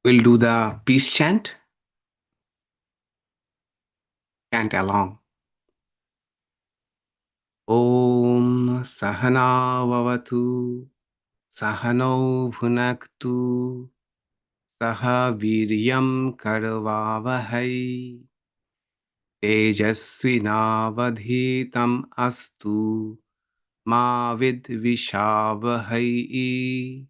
We'll do the peace chant. Chant along. Om Sahana Vavatu Sahano Bhunaktu Saha Viryam Karavavahai Tejasvinavadhitam Astu Ma Vidvishavahai.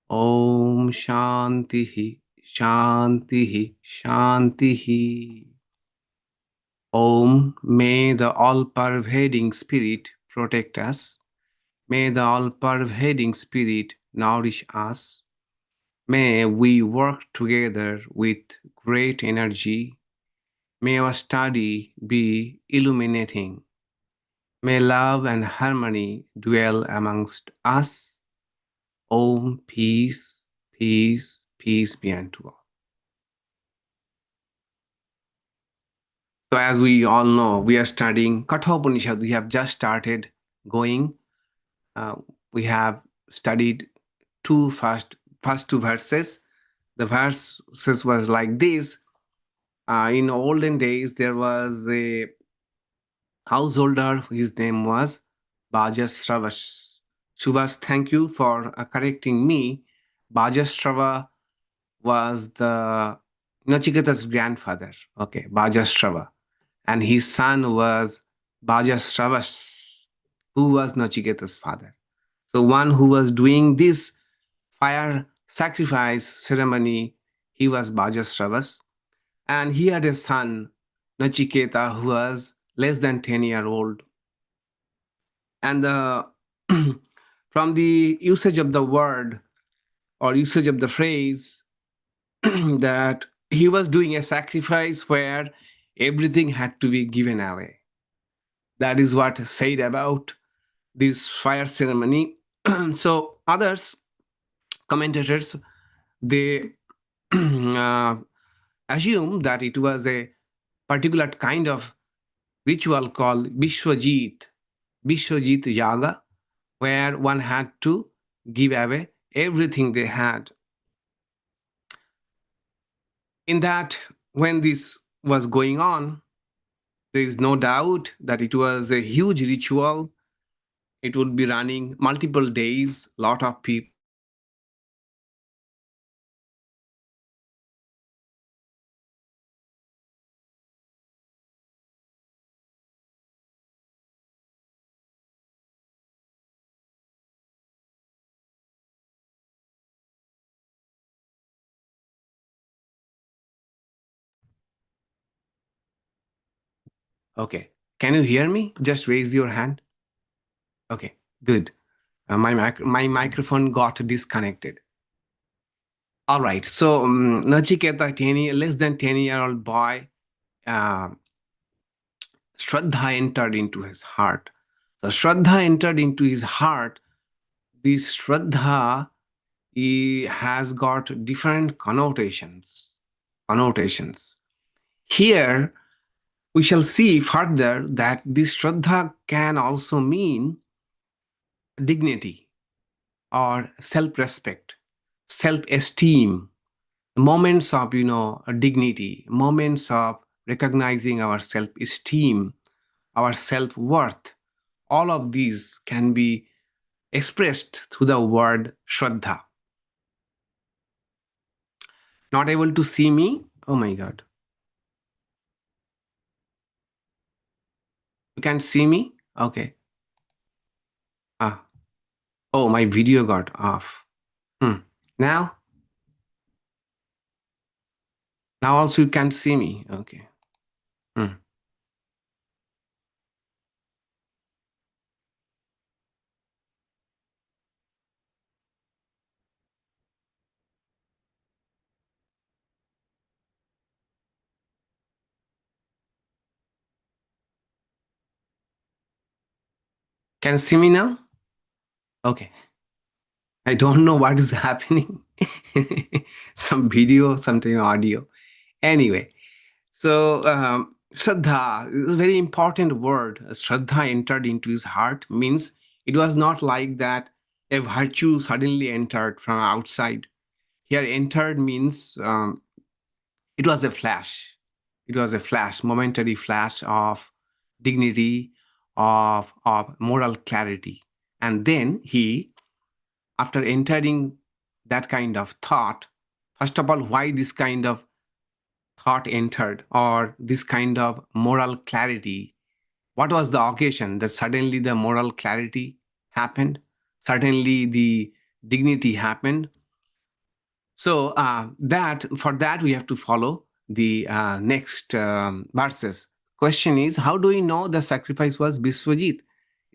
Om Shantihi Shantihi Shantihi. Om, may the all-pervading Spirit protect us. May the all-pervading Spirit nourish us. May we work together with great energy. May our study be illuminating. May love and harmony dwell amongst us. Om, peace, peace, peace be unto all. So as we all know, we are studying Katha Upanishad. We have just started going. We have studied first two verses. The verses was like this. In olden days, there was a householder. His name was Bajasravas. Subhas, thank you for correcting me. Bajasrava was the Nachiketa's grandfather. Okay, Bajasrava. And his son was Bajasravas, who was Nachiketa's father. So one who was doing this fire sacrifice ceremony, he was Bajasravas. And he had a son, Nachiketa, who was less than 10-year-old. And from the usage of the word or usage of the phrase that he was doing a sacrifice where everything had to be given away. That is what said about this fire ceremony. So others, commentators, they assume that it was a particular kind of ritual called Vishwajit Yaga, where one had to give away everything they had. In that, when this was going on, there is no doubt that it was a huge ritual. It would be running multiple days, lot of people. Okay, can you hear me? Just raise your hand. Okay, good. My microphone got disconnected. All right, so Nachiketa, less than 10-year-old boy, Shraddha entered into his heart. So Shraddha entered into his heart. This Shraddha has got different connotations. Here, we shall see further that this Shraddha can also mean dignity or self-respect, self-esteem, moments of, dignity, moments of recognizing our self-esteem, our self-worth. All of these can be expressed through the word Shraddha. Not able to see me? Oh my God. You can't see me? Okay. Oh, my video got off. Now? Now also you can't see me. Okay. Can you see me now? Okay. I don't know what is happening. Some video, something audio. Anyway, so Shraddha is a very important word. Shraddha entered into his heart means it was not like that a virtue suddenly entered from outside. here entered means it was a flash. It was a flash, momentary flash of dignity, of moral clarity. And then he, after entering that kind of thought, first of all, why this kind of thought entered, or this kind of moral clarity? What was the occasion that suddenly the moral clarity happened? Suddenly the dignity happened. So for that we have to follow the next verses. Question is, how do we know the sacrifice was Biswajit?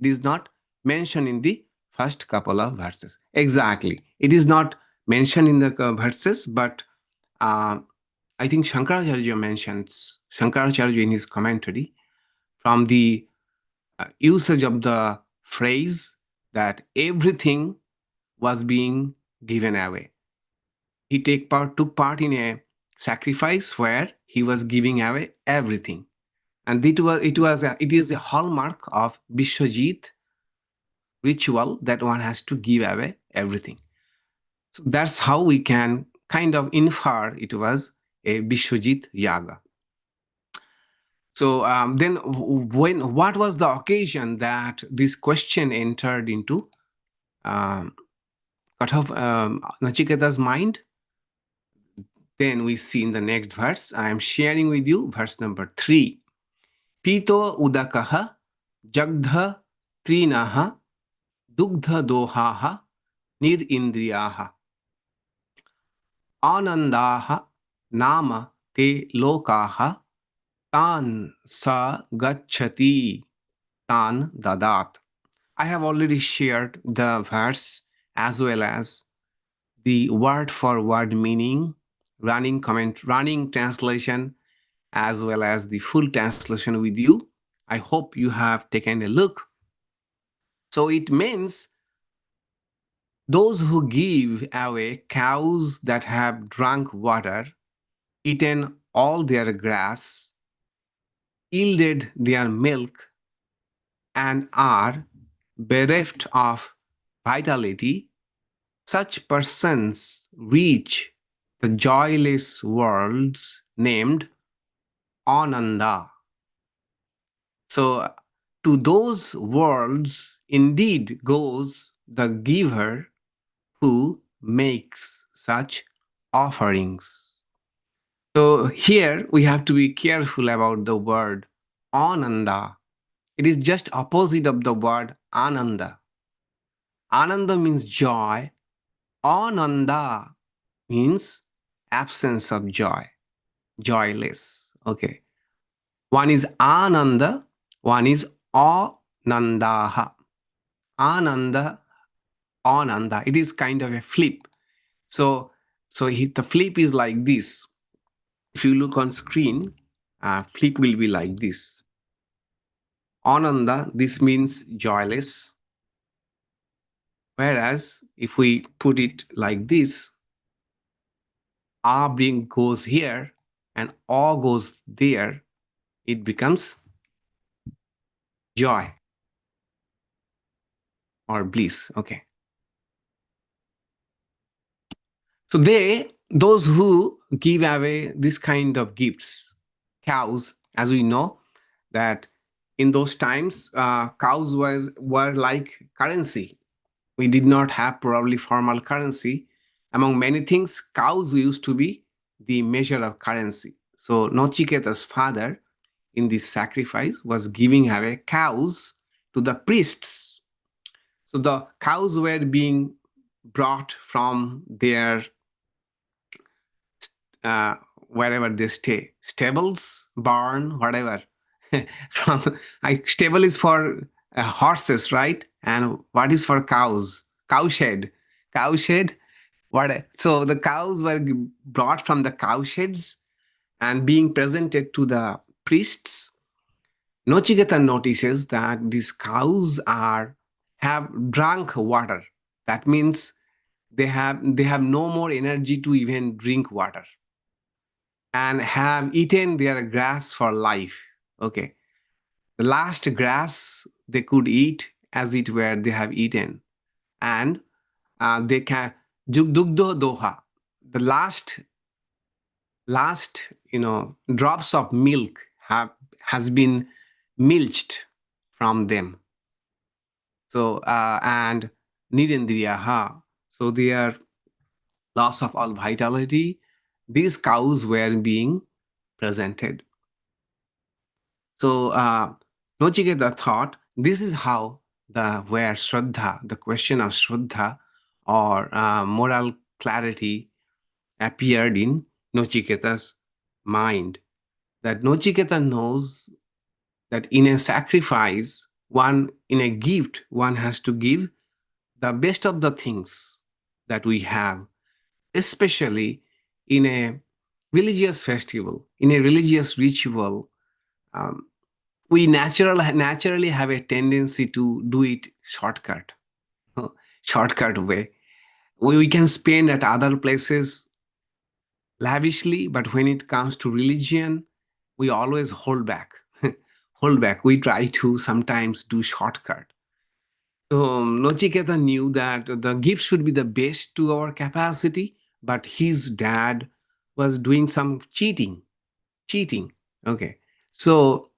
It is not mentioned in the first couple of verses. Exactly. It is not mentioned in the verses, but I think Shankaracharya mentions, Shankaracharya in his commentary, from the usage of the phrase that everything was being given away. He took part in a sacrifice where he was giving away everything. And it is a hallmark of Biswajit ritual that one has to give away everything. So that's how we can kind of infer it was a Biswajit yaga. So then what was the occasion that this question entered into Nachiketa's mind? Then we see in the next verse, I am sharing with you verse number 3. pīta-udakāḥ, jagdha-tṛṇāḥ, dugdha-dohāḥ, nir-indriyāḥ. anandāḥ, nāma te lokāḥ, tān sa gacchati, tān dadat. I have already shared the verse as well as the word for word meaning, running translation, as well as the full translation with you. I hope you have taken a look. So it means those who give away cows that have drunk water, eaten all their grass, yielded their milk, and are bereft of vitality, such persons reach the joyless worlds named anandāḥ. So to those worlds indeed goes the giver who makes such offerings. So here we have to be careful about the word anandāḥ. It is just opposite of the word ananda. Ananda means joy. Ananda means absence of joy, joyless. Okay. One is ananda, one is anandāḥ. Ananda, ananda. It is kind of a flip. So the flip is like this. If you look on screen, flip will be like this. Ananda, this means joyless. Whereas if we put it like this, goes here and A goes there, it becomes joy or bliss. Okay. So those who give away this kind of gifts, cows, as we know that in those times, cows were like currency. We did not have probably formal currency. Among many things, cows used to be the measure of currency. So Nachiketa's father in this sacrifice was giving away cows to the priests. So the cows were being brought from their wherever they stay, stables, barn, whatever. Stable is for horses, right? And what is for cows? Cowshed. Cowshed. So the cows were brought from the cowsheds and being presented to the priests. Nachiketa notices that these cows have drunk water. That means they have no more energy to even drink water, and have eaten their grass for life. Okay. The last grass they could eat, as it were, they have eaten. And they can dugdha-dohāḥ. the last drops of milk has been milched from them. So and nir-indriyāḥ, so they are loss of all vitality. These cows were being presented. So Nachiketa thought this is how where Shraddha, the question of Shraddha or moral clarity appeared in Nachiketa's mind. That Nachiketa knows that in a sacrifice, in a gift, one has to give the best of the things that we have, especially in a religious festival, in a religious ritual. We naturally have a tendency to do it shortcut way. We can spend at other places lavishly, but when it comes to religion, we always hold back. We try to sometimes do shortcut. So Nachiketa knew that the gift should be the best to our capacity, but his dad was doing some cheating. Okay. So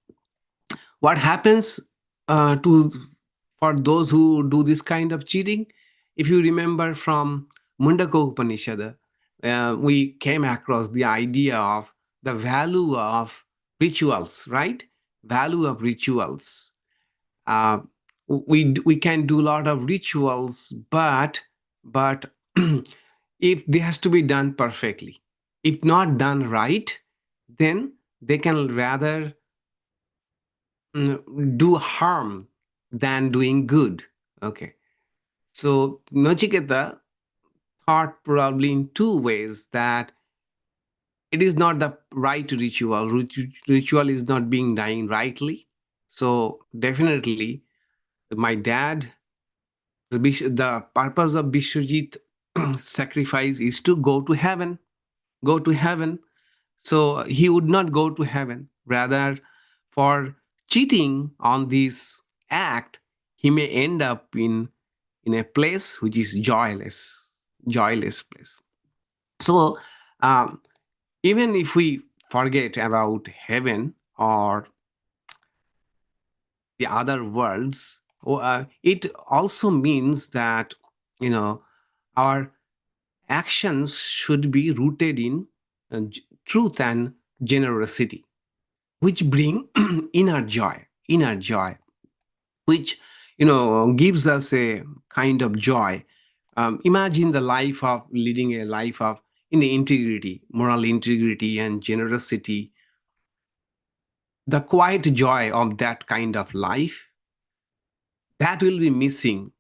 what happens for those who do this kind of cheating? If you remember from Mundaka Upanishad, we came across the idea of the value of rituals, right? Value of rituals. We can do a lot of rituals, but if they has to be done perfectly, if not done right, then they can rather do harm than doing good. Okay. So Nachiketa thought probably in two ways that it is not the right ritual. Ritual is not being done rightly. So definitely my dad, the purpose of Bishwajit sacrifice is to go to heaven. So he would not go to heaven. Rather, for cheating on this act, he may end up in a place which is joyless place. So even if we forget about heaven or the other worlds, it also means that our actions should be rooted in truth and generosity, which bring inner joy, which gives us a kind of joy. Imagine the life of leading a life of in integrity, moral integrity and generosity. The quiet joy of that kind of life, that will be missing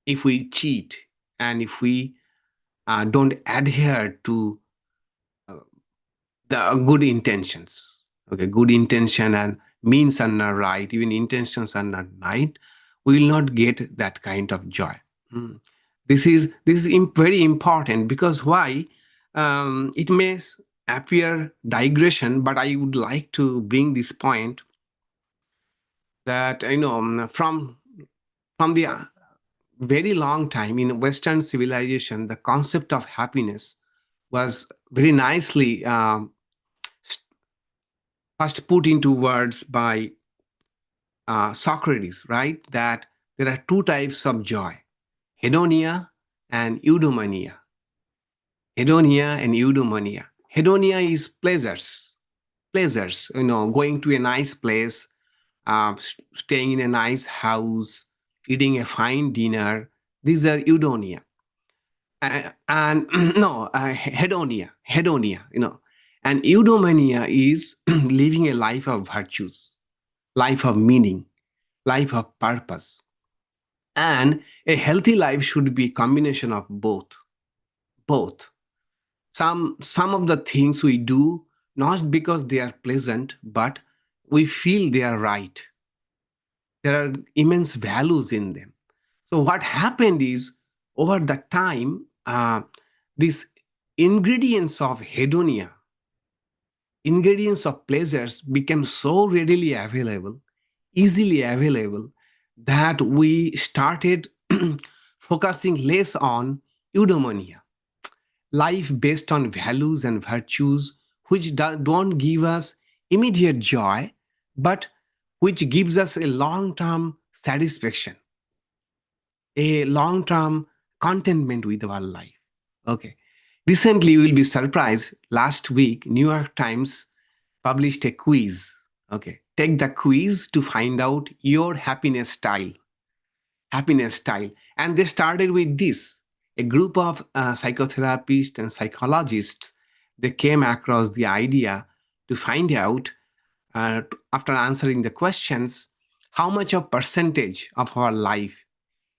if we cheat and if we don't adhere to the good intentions. Okay, good intention and means are not right, even intentions are not right, we will not get that kind of joy. This is very important, because why? It may appear digression, but I would like to bring this point that from the very long time in Western civilization, the concept of happiness was very nicely first put into words by Socrates, right? That there are two types of joy: hedonia and eudaimonia. Hedonia is pleasures, going to a nice place, staying in a nice house, eating a fine dinner. These are eudaimonia. And hedonia, and eudaimonia is living a life of virtues, life of meaning, life of purpose. And a healthy life should be a combination of both. Some of the things we do, not because they are pleasant, but we feel they are right. There are immense values in them. So what happened is, over the time, these ingredients of hedonia, ingredients of pleasures became so readily available, easily available, that we started focusing less on eudaimonia. life based on values and virtues which don't give us immediate joy, but which gives us a long-term satisfaction, a long-term contentment with our life. Okay. Recently, you will be surprised. Last week, New York Times published a quiz. Okay. Take the quiz to find out your happiness style. Happiness style. And they started with this. A group of psychotherapists and psychologists, they came across the idea to find out, after answering the questions, how much of percentage of our life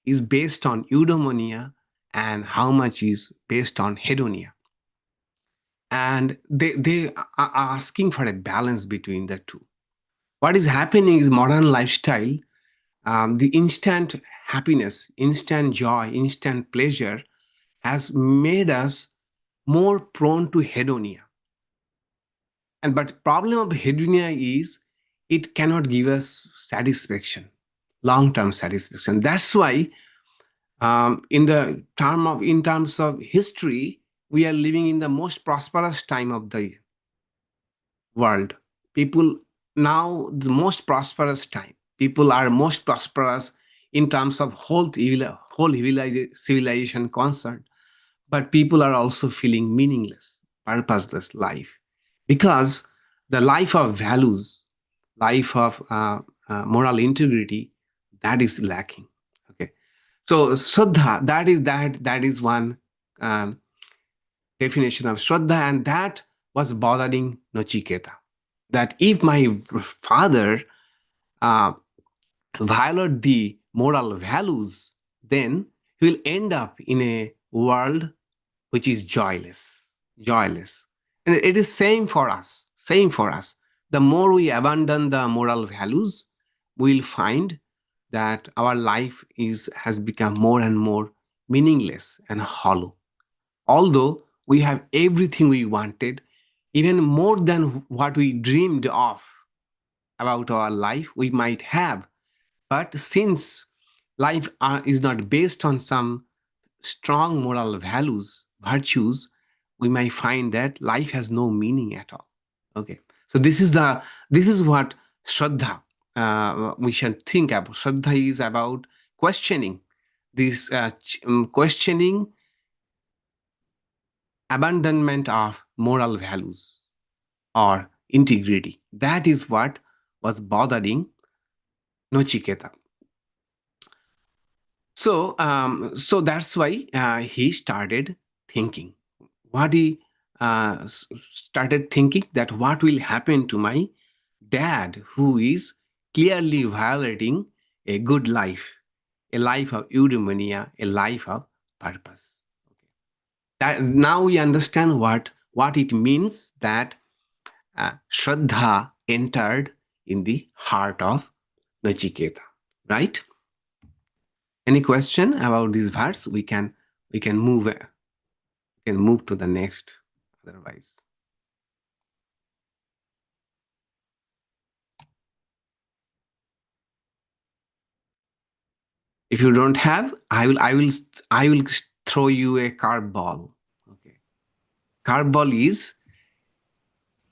is based on eudaimonia and how much is based on hedonia. And they are asking for a balance between the two. What is happening is modern lifestyle, the instant happiness, instant joy, instant pleasure has made us more prone to hedonia. And but problem of hedonia is it cannot give us satisfaction, long-term satisfaction. That's why in terms of history, we are living in the most prosperous time of the world. People now the most prosperous time. People are most prosperous in terms of whole civilization concerned, but people are also feeling meaningless, purposeless life because the life of values, life of moral integrity, that is lacking. Okay, so Shraddha, that is one um, definition of Shraddha, and that was bothering Nachiketa. That if my father uh, violate the moral values, then he will end up in a world which is joyless, joyless. And it is same for us, same for us. The more we abandon the moral values, we'll find that our life has become more and more meaningless and hollow. Although we have everything we wanted, even more than what we dreamed of about our life, we might have. But since life is not based on some strong moral values, virtues, we might find that life has no meaning at all. Okay, so this is what Shraddha we should think about. Shraddha is about questioning this, questioning abandonment of moral values or integrity. That is what was bothering Nochiketa. So that's why he started thinking. What he started thinking that what will happen to my dad, who is clearly violating a good life, a life of eudaimonia, a life of purpose. That, now we understand what it means that Shraddha entered in the heart of Nachiketa, right? Any question about this verse? We can move to the next. Otherwise, if you don't have, I will throw you a card ball. Okay, card ball is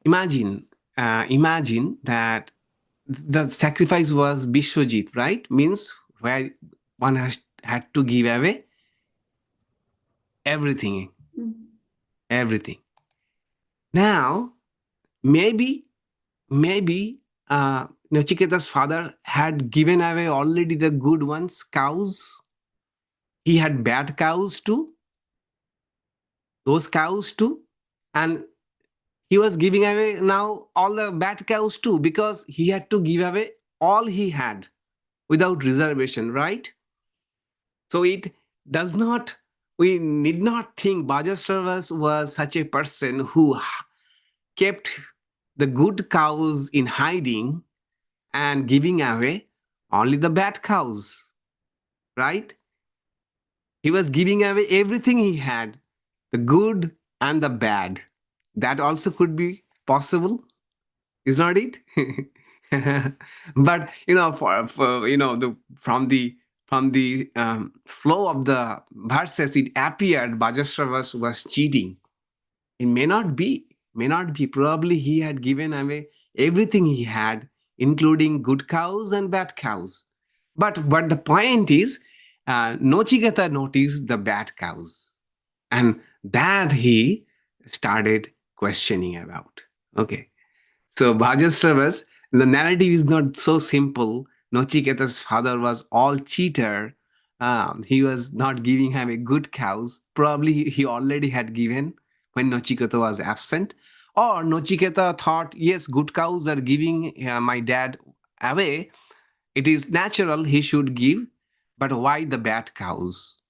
imagine that the sacrifice was Bishwajit, right? Means where one had to give away everything. Everything. Now, maybe Nachiketa's father had given away already the good ones, cows. He had bad cows too, those cows too, and he was giving away now all the bad cows too because he had to give away all he had without reservation, right? So it does not, we need not think Bajasravas was such a person who kept the good cows in hiding and giving away only the bad cows, right? He was giving away everything he had, the good and the bad. That also could be possible, is not it? But for from the flow of the verses, it appeared Vajrasrava was cheating. It may not be. Probably he had given away everything he had, including good cows and bad cows. But the point is, Nochiketa noticed the bad cows, and that he started questioning about. Okay, so Vajrasrava's, the narrative is not so simple. Nochiketa's father was all cheater. He was not giving him a good cows. Probably he already had given when Nochiketa was absent. Or Nochiketa thought, yes, good cows are giving my dad away. It is natural he should give. But why the bad cows?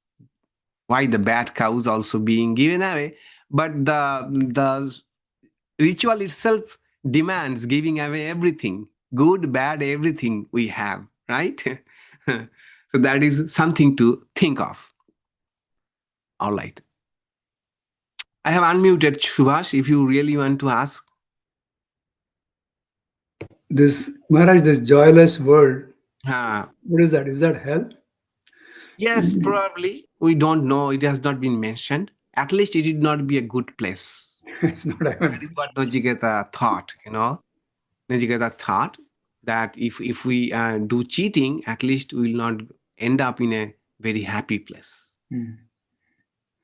Why the bad cows also being given away? But the ritual itself demands giving away everything, good, bad, everything we have, right? So that is something to think of. All right. I have unmuted Subhash if you really want to ask. This Maharaj, this joyless world, Uh, what is that? Is that hell? yes, probably. We don't know. It has not been mentioned. At least it did not be a good place. It's not even. That is what Najiketa thought, Najiketa thought that if we do cheating, at least we will not end up in a very happy place.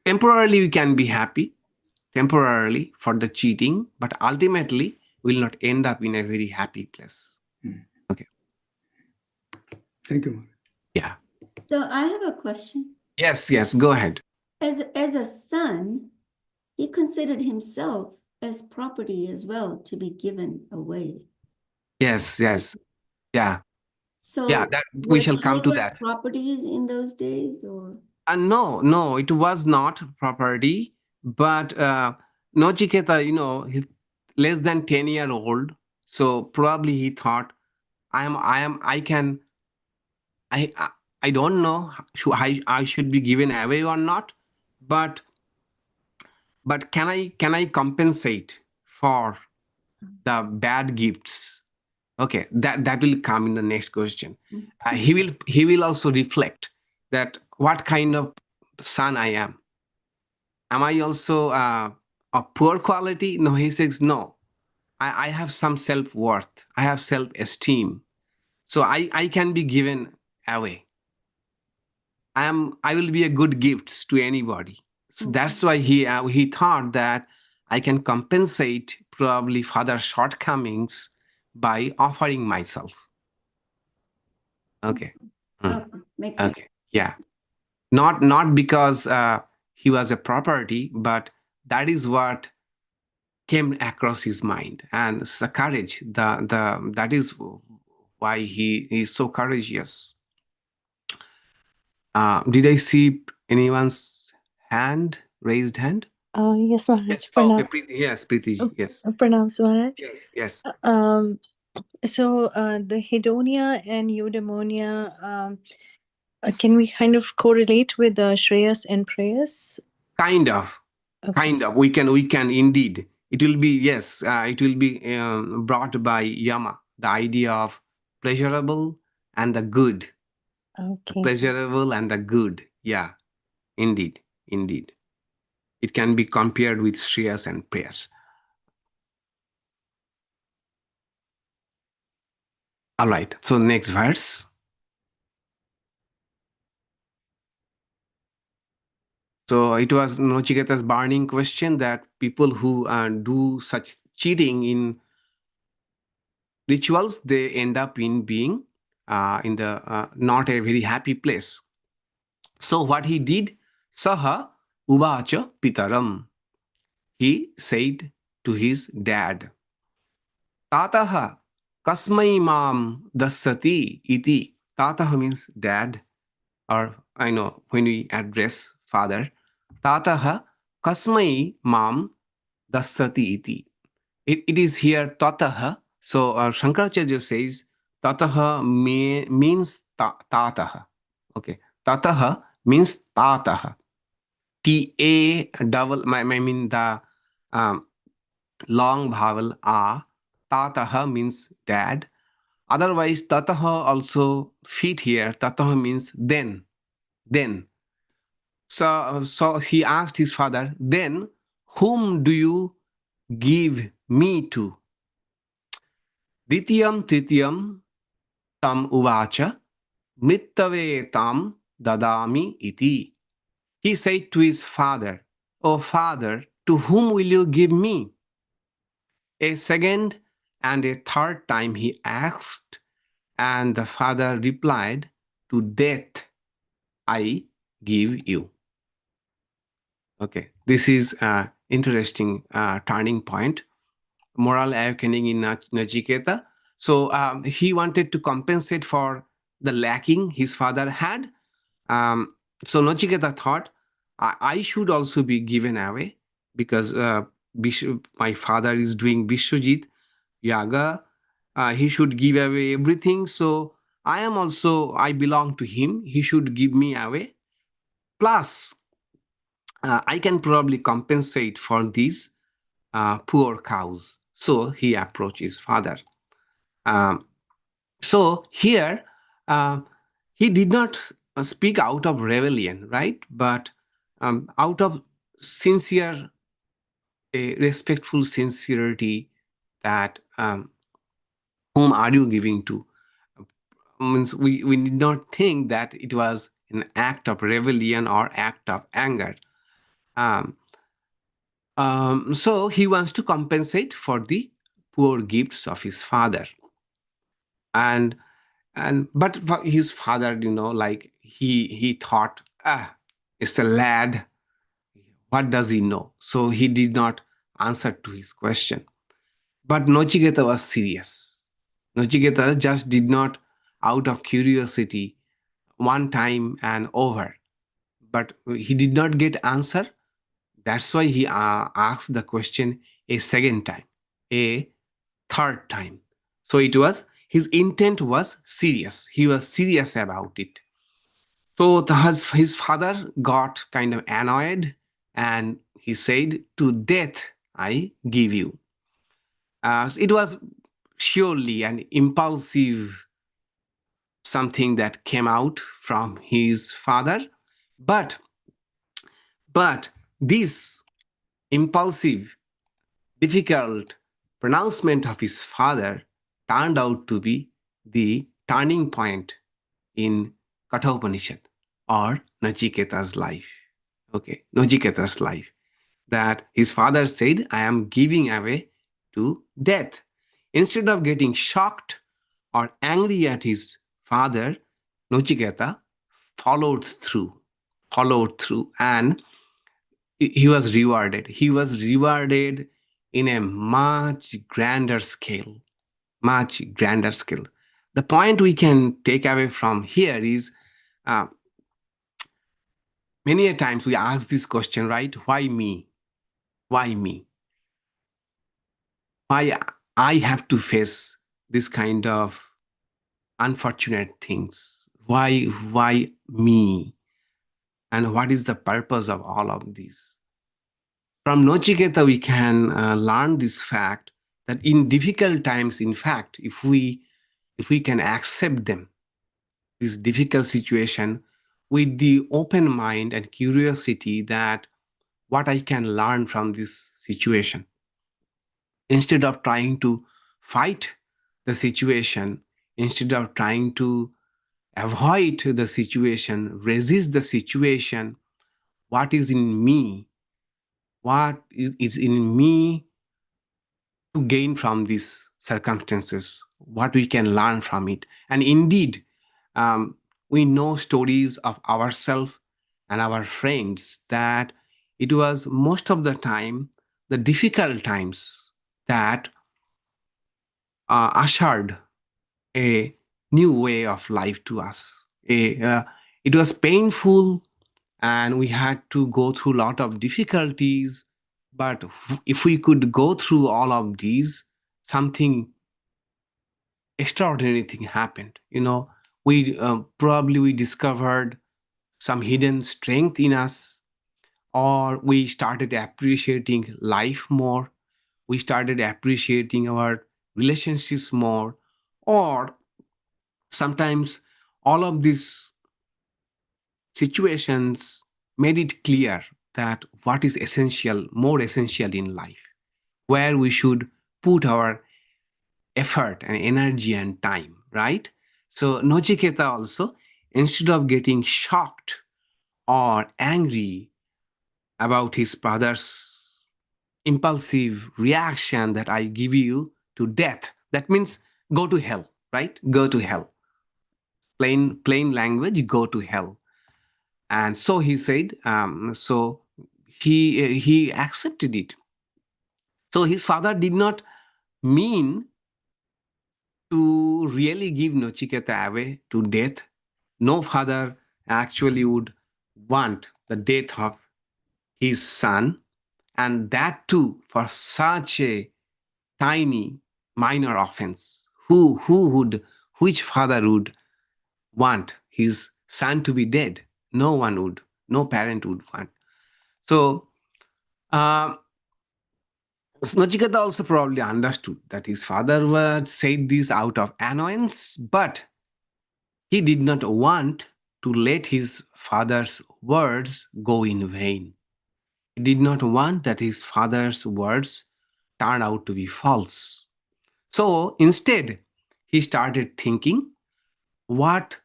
Temporarily, we can be happy, temporarily for the cheating, but ultimately, we will not end up in a very happy place. Okay. Thank you. Yeah. So I have a question. Yes, go ahead. As a son, he considered himself as property as well to be given away. Yes. Yeah. So Yeah, that we shall come to children that. properties in those days, or No, it was not property, but Nochiketa, he's less than 10-year-old, so probably he thought, I can, I don't know, I should be given away or not, but can I compensate for the bad gifts? Okay, that will come in the next question. He will also reflect that what kind of son I am. Am I also a poor quality? No, he says no. I have some self-worth. I have self-esteem. So I can be given away. I will be a good gift to anybody. So that's why he thought that I can compensate probably father's shortcomings by offering myself. Okay. makes sense. Okay. Yeah. Not because he was a property, but that is what came across his mind, and the courage. That is why he is so courageous. Did I see anyone's raised hand? Yes, Maharaj. Yes. Okay, yes, Preeti. Yes. Pranam, Maharaj. Yes. So the hedonia and eudaimonia, can we kind of correlate with the Shreyas and Preyas? Kind of. We can indeed. It will be, yes, it will be brought by Yama, the idea of pleasurable and the good. Okay. Pleasurable and the good. Yeah, indeed. It can be compared with Shreyas and Preyas. All right, so next verse. So it was Nochiketa's burning question that people who do such cheating in rituals, they end up in being in the not a very happy place. So what he did, saha uvāca pitaram. He said to his dad, tataḥ kasmai mam dasyasi iti. Tataḥ means dad, or I know when we address father. Tataḥ kasmai mam dasyasi iti. It is here tataḥ. So Shankaracharya says tataḥ means tataḥ. Okay, tataḥ means tataḥ. Ta double, I mean the long vowel a. Tataḥ means dad. Otherwise, tataḥ also fit here. Tataḥ means then. So he asked his father, then whom do you give me to? Dvitīyam tṛtīyam tam uvāca mrittave tam dadami iti. He said to his father, "O father, to whom will you give me?" A second and a third time he asked, and the father replied, "To death I give you." Okay, this is an interesting turning point, moral awakening in Nachiketa. So he wanted to compensate for the lacking his father had. So Nachiketa thought, I should also be given away because my father is doing Vishwajit Yaga. He should give away everything. So I belong to him. He should give me away. Plus, I can probably compensate for these poor cows. So he approached his father. So here, he did not speak out of rebellion, right? But out of sincere, a respectful sincerity that whom are you giving to? Means we need not think that it was an act of rebellion or act of anger. So he wants to compensate for the poor gifts of his father. But for his father, like he thought, it's a lad. What does he know? So he did not answer to his question. But Nachiketa was serious. Nachiketa just did not, out of curiosity, one time and over. But he did not get answer. That's why he asked the question a second time, a third time. So his intent was serious. He was serious about it. So his father got kind of annoyed and he said, "To death I give you." So it was surely an impulsive something that came out from his father. But this impulsive, difficult pronouncement of his father turned out to be the turning point in Katha Upanishad or Nachiketa's life. Okay, Nachiketa's life. That his father said, "I am giving away to death." Instead of getting shocked or angry at his father, Nachiketa followed through, and he was rewarded. He was rewarded in a much grander scale. The point we can take away from here is many a times we ask this question, right? Why me? Why me? Why I have to face this kind of unfortunate things? Why me? And what is the purpose of all of this? From Nachiketa, we can learn this fact that in difficult times, in fact, if we can accept them, this difficult situation, with the open mind and curiosity that what I can learn from this situation, instead of trying to fight the situation, instead of trying to avoid the situation, resist the situation, what is in me, what is in me to gain from these circumstances, what we can learn from it. And indeed, we know stories of ourselves and our friends that it was most of the time the difficult times that ushered a new way of life to us. It was painful and we had to go through a lot of difficulties. But if we could go through all of these, something extraordinary thing happened. We probably discovered some hidden strength in us, or we started appreciating life more. We started appreciating our relationships more, or Sometimes all of these situations made it clear that what is essential, more essential in life, where we should put our effort and energy and time, right? So Nachiketa also, instead of getting shocked or angry about his father's impulsive reaction that I give you to death, that means go to hell, right? Go to hell. Plain language, go to hell. And so he said, so he accepted it. So his father did not mean to really give Nachiketa away to death. No father actually would want the death of his son, and that too for such a tiny minor offense. Which father would want his son to be dead? No one would. No parent would want. So Nachiketa also probably understood that his father was said this out of annoyance, but he did not want to let his father's words go in vain. He did not want that his father's words turn out to be false. So instead, he started thinking, what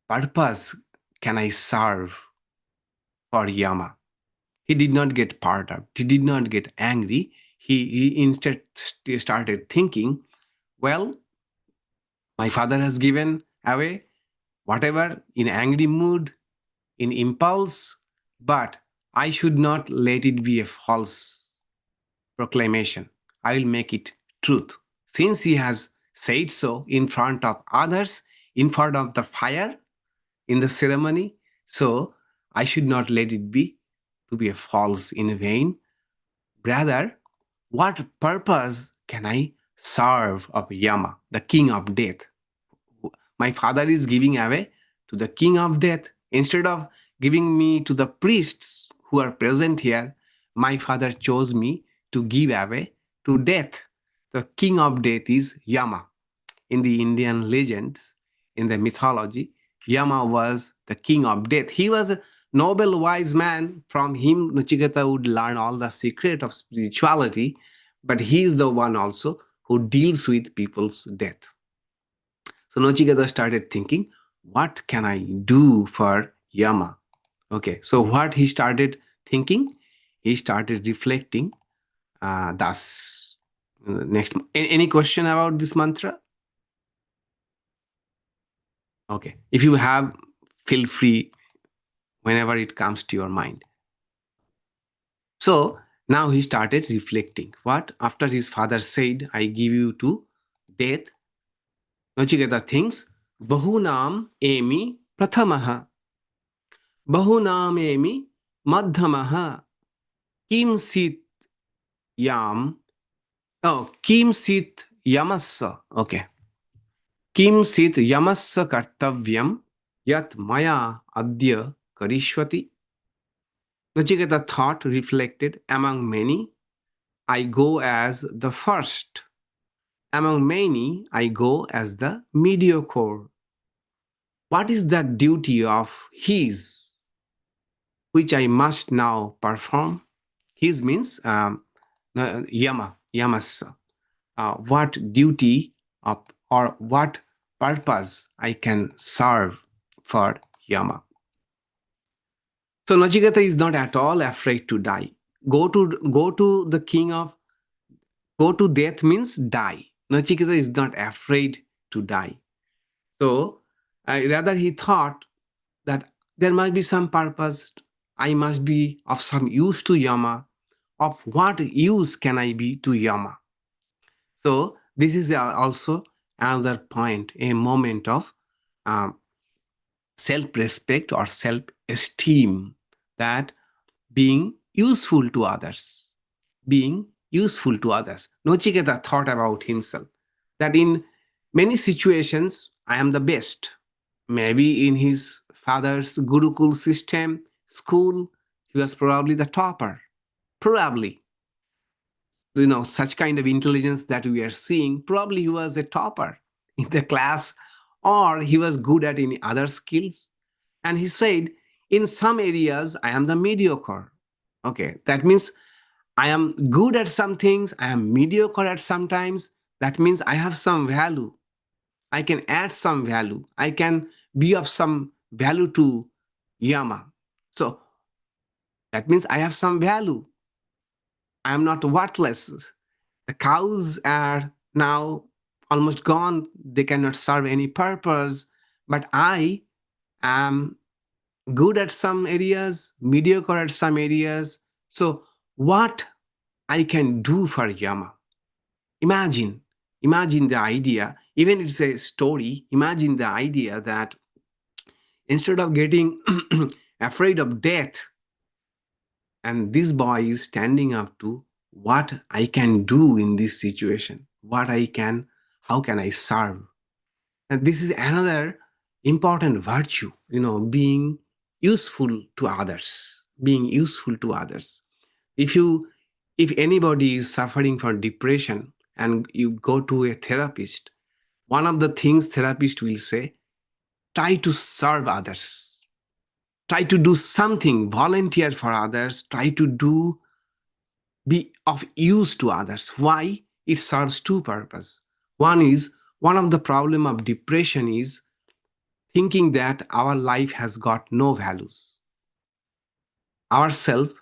purpose can I serve for Yama? He did not get perturbed. He did not get angry. He instead started thinking, well, my father has given away whatever in angry mood, in impulse, but I should not let it be a false proclamation. I will make it truth. Since he has said so in front of others, in front of the fire, in the ceremony, so I should not let it be to be a false in vain. Rather, what purpose can I serve of Yama, the king of death? My father is giving away to the king of death. Instead of giving me to the priests who are present here, my father chose me to give away to death. The king of death is Yama. In the Indian legends, in the mythology, Yama was the king of death. He was a noble, wise man. From him, Nachiketa would learn all the secret of spirituality, but he is the one also who deals with people's death. So Nachiketa started thinking, what can I do for Yama? Okay, so what he started thinking? He started reflecting. Thus, next, any question about this mantra? Okay, if you have, feel free whenever it comes to your mind. So now he started reflecting. What? After his father said, I give you to death, Nachiketa thinks, Bahunam emi prathamaha, Bahunam emi madhamaha, Kim sit yam, Kim sit yamassa, okay. Kim sit yamassa kartavyam, Yat maya adya karishvati. Nachiketa thought, reflected, among many, I go as the first. Among many, I go as the mediocre. What is that duty of his which I must now perform? His means yamas. What duty of or what purpose I can serve for Yama. So Nachiketa is not at all afraid to die. Go to the king of, go to death means die. Nachiketa is not afraid to die. So rather he thought that there must be some purpose. I must be of some use to Yama. Of what use can I be to Yama? So this is also another point, a moment of self-respect or self-esteem, that being useful to others, being useful to others. Nachiketa thought about himself that in many situations I am the best. Maybe in his father's Gurukul system, school, he was probably the topper. Probably. Such kind of intelligence that we are seeing, probably he was a topper in the class or he was good at any other skills. And he said, in some areas, I am the mediocre. Okay, that means I am good at some things, I am mediocre at some times. That means I have some value. I can add some value. I can be of some value to Yama. So that means I have some value. I am not worthless. The cows are now almost gone. They cannot serve any purpose. But I am good at some areas, mediocre at some areas. So what I can do for Yama? Imagine the idea, even it's a story, imagine the idea that instead of getting afraid of death, and this boy is standing up to what I can do in this situation, how can I serve? And this is another important virtue, being useful to others, If anybody is suffering from depression and you go to a therapist, one of the things therapist will say, try to serve others. Try to do something, volunteer for others, be of use to others. Why? It serves two purposes. One of the problem of depression is thinking that our life has got no values. Ourself,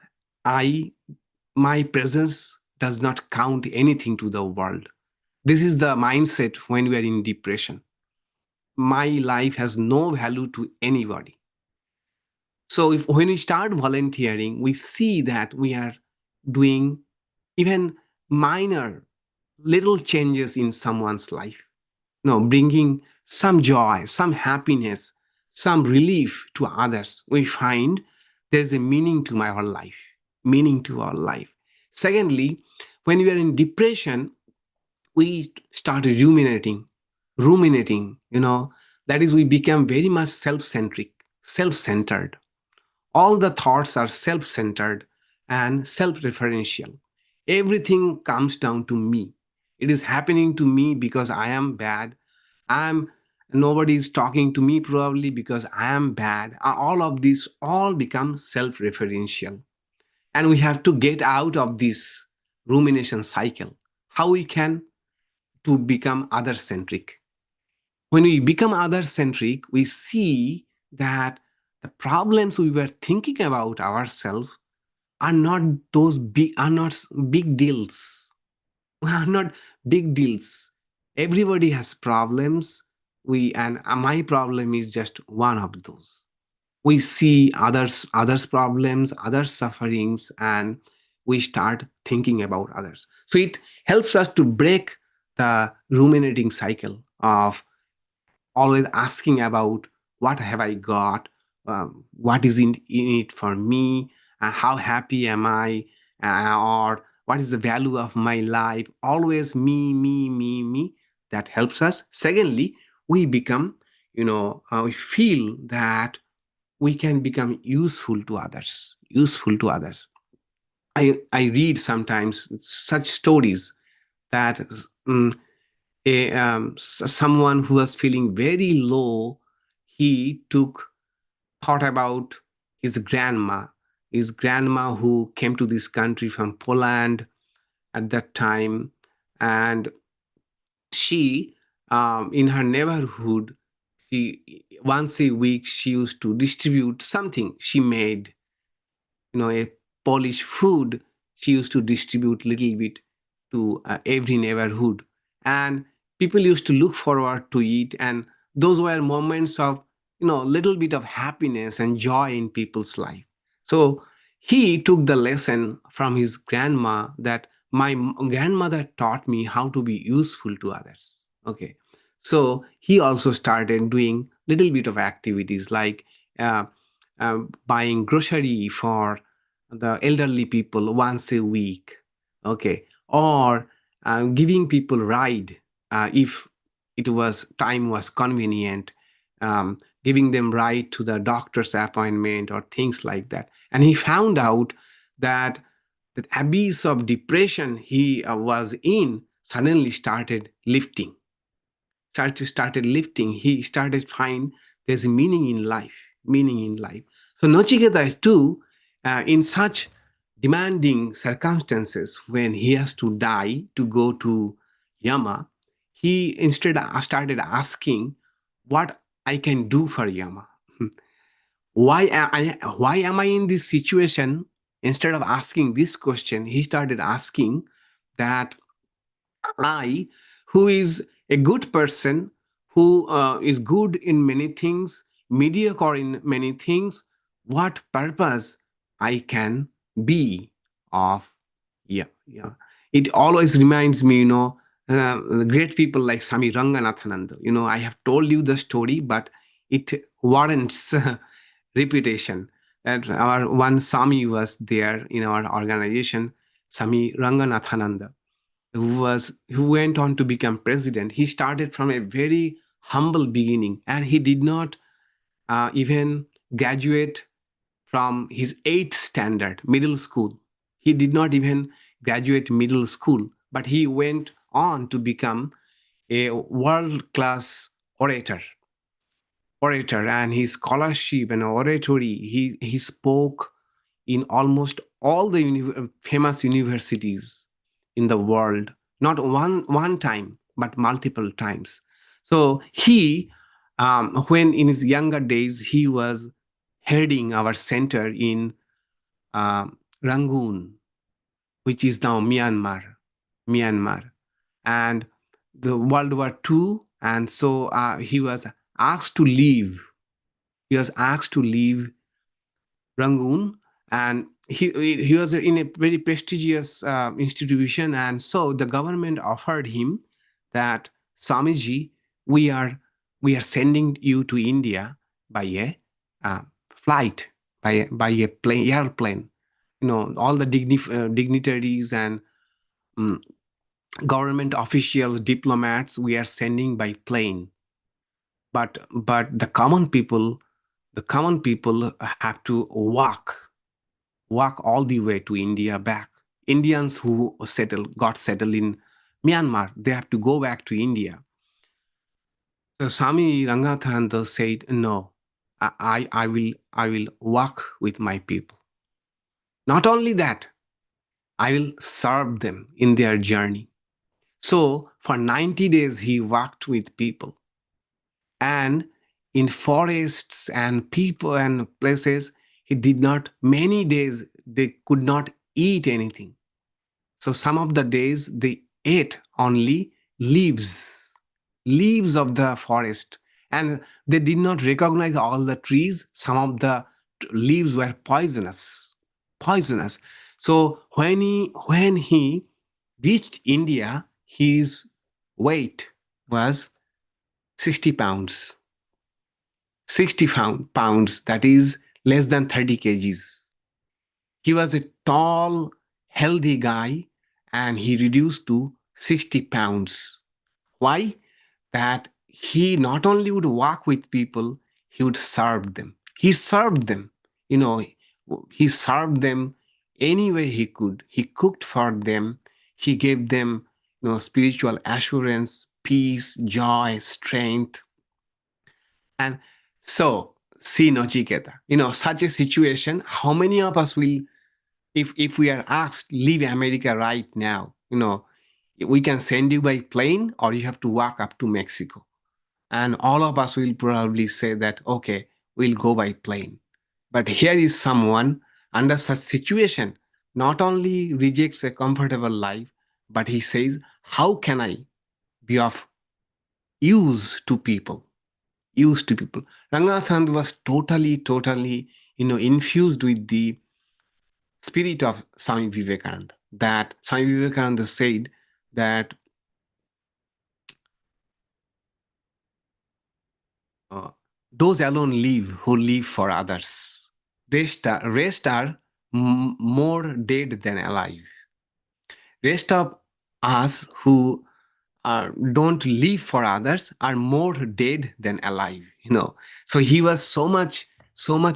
my presence does not count anything to the world. This is the mindset when we are in depression. My life has no value to anybody. So when we start volunteering, we see that we are doing even minor little changes in someone's life, bringing some joy, some happiness, some relief to others. We find there's a meaning to our life. Secondly, when we are in depression, we start ruminating, that is, we become very much self-centered. All the thoughts are self-centered and self-referential. Everything comes down to me. It is happening to me because I am bad. Nobody is talking to me probably because I am bad. All of this all becomes self-referential. And we have to get out of this rumination cycle. How we can? To become other-centric. When we become other-centric, we see that the problems we were thinking about ourselves are not big deals. Are not big deals. Everybody has problems. And my problem is just one of those. We see others' problems, others' sufferings, and we start thinking about others. So it helps us to break the ruminating cycle of always asking about what have I got, what is in it for me, how happy am I, or what is the value of my life. Always me. That helps us. Secondly, we become, we feel that we can become useful to others. I read sometimes such stories that someone who was feeling very low, he thought about his grandma who came to this country from Poland at that time. And she, in her neighborhood, once a week, she used to distribute something she made, a Polish food. She used to distribute little bit to every neighborhood. And people used to look forward to it. And those were moments of, little bit of happiness and joy in people's life. So he took the lesson from his grandma that my grandmother taught me how to be useful to others. Okay. So he also started doing little bit of activities like buying grocery for the elderly people once a week. Okay. Or giving people ride if time was convenient, giving them ride to the doctor's appointment or things like that. And he found out that the abyss of depression he was in suddenly started lifting. started lifting, he started find there's meaning in life, So Nachiketa too, in such demanding circumstances, when he has to die to go to Yama, he instead started asking what I can do for Yama. Why am I in this situation? Instead of asking this question, he started asking that I, who is a good person, who is good in many things, mediocre in many things, what purpose I can be of? Yeah. It always reminds me, the great people like Swami Ranganathananda. I have told you the story, but it warrants repetition. That our one Swami was there in our organization, Swami Ranganathananda, who went on to become president. He started from a very humble beginning, and he did not even graduate from his 8th standard middle school. He did not even graduate middle school, but he went on to become a world-class orator, and his scholarship and oratory, he spoke in almost all the famous universities in the world, not one time, but multiple times. So he, when in his younger days, he was heading our center in Rangoon, which is now Myanmar, and the World War II, and so he was asked to leave. He was asked to leave Rangoon, and he was in a very prestigious institution, and so the government offered him that, Swamiji, we are sending you to India by a flight, by a airplane. All the dignitaries and government officials, diplomats, we are sending by plane. But the common people have to walk all the way to India back. Indians who got settled in Myanmar, they have to go back to India. So Swami Ranganathananda said, no, I will walk with my people. Not only that, I will serve them in their journey. So for 90 days, he walked with people. And in forests and people and places, he did not, many days, they could not eat anything. So some of the days they ate only leaves of the forest. And they did not recognize all the trees. Some of the leaves were poisonous. So when he reached India, his weight was 60 pounds. 60 pounds, that is less than 30 kgs. He was a tall, healthy guy, and he reduced to 60 pounds. Why? That he not only would walk with people, he would serve them. He served them. He served them any way he could. He cooked for them. He gave them, spiritual assurance, peace, joy, strength. And so, see, Nachiketa, such a situation, how many of us will, if we are asked, leave America right now, we can send you by plane or you have to walk up to Mexico. And all of us will probably say that, okay, we'll go by plane. But here is someone under such situation, not only rejects a comfortable life, but he says, how can I be of use to people? Ranganathananda was totally, infused with the spirit of Swami Vivekananda. That Swami Vivekananda said that those alone live who live for others. Rest are more dead than alive. Rest of us who don't live for others are more dead than alive. So he was so much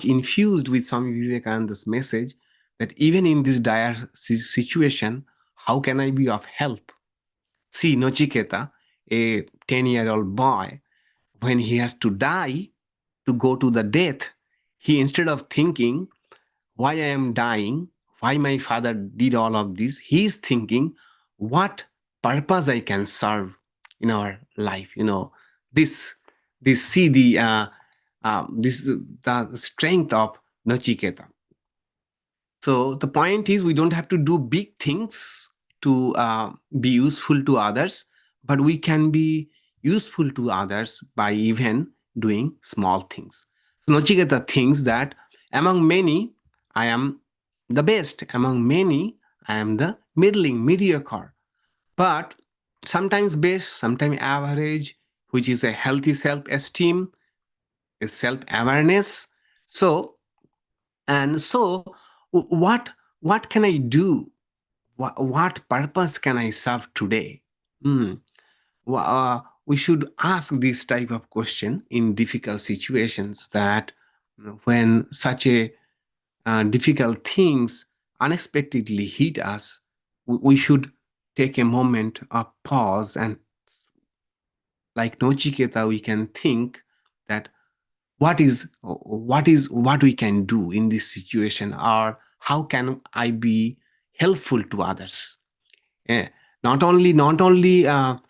infused with Swami Vivekananda's message that even in this dire situation, how can I be of help? See, Nachiketa, a 10-year-old boy, when he has to die, to go to the death, he, instead of thinking why I am dying, why my father did all of this, he is thinking what purpose I can serve in our life. This see this is the strength of Nachiketa. So the point is, we don't have to do big things to be useful to others, but we can be useful to others by even doing small things. So Nachiketa thinks that among many, I am the best. Among many, I am the middling, mediocre. But sometimes best, sometimes average, which is a healthy self-esteem, a self-awareness. So what can I do? What purpose can I serve today? We should ask this type of question in difficult situations, that when such a difficult things unexpectedly hit us, we should take a moment of pause, and like Nachiketa, we can think that what we can do in this situation, or how can I be helpful to others. Not only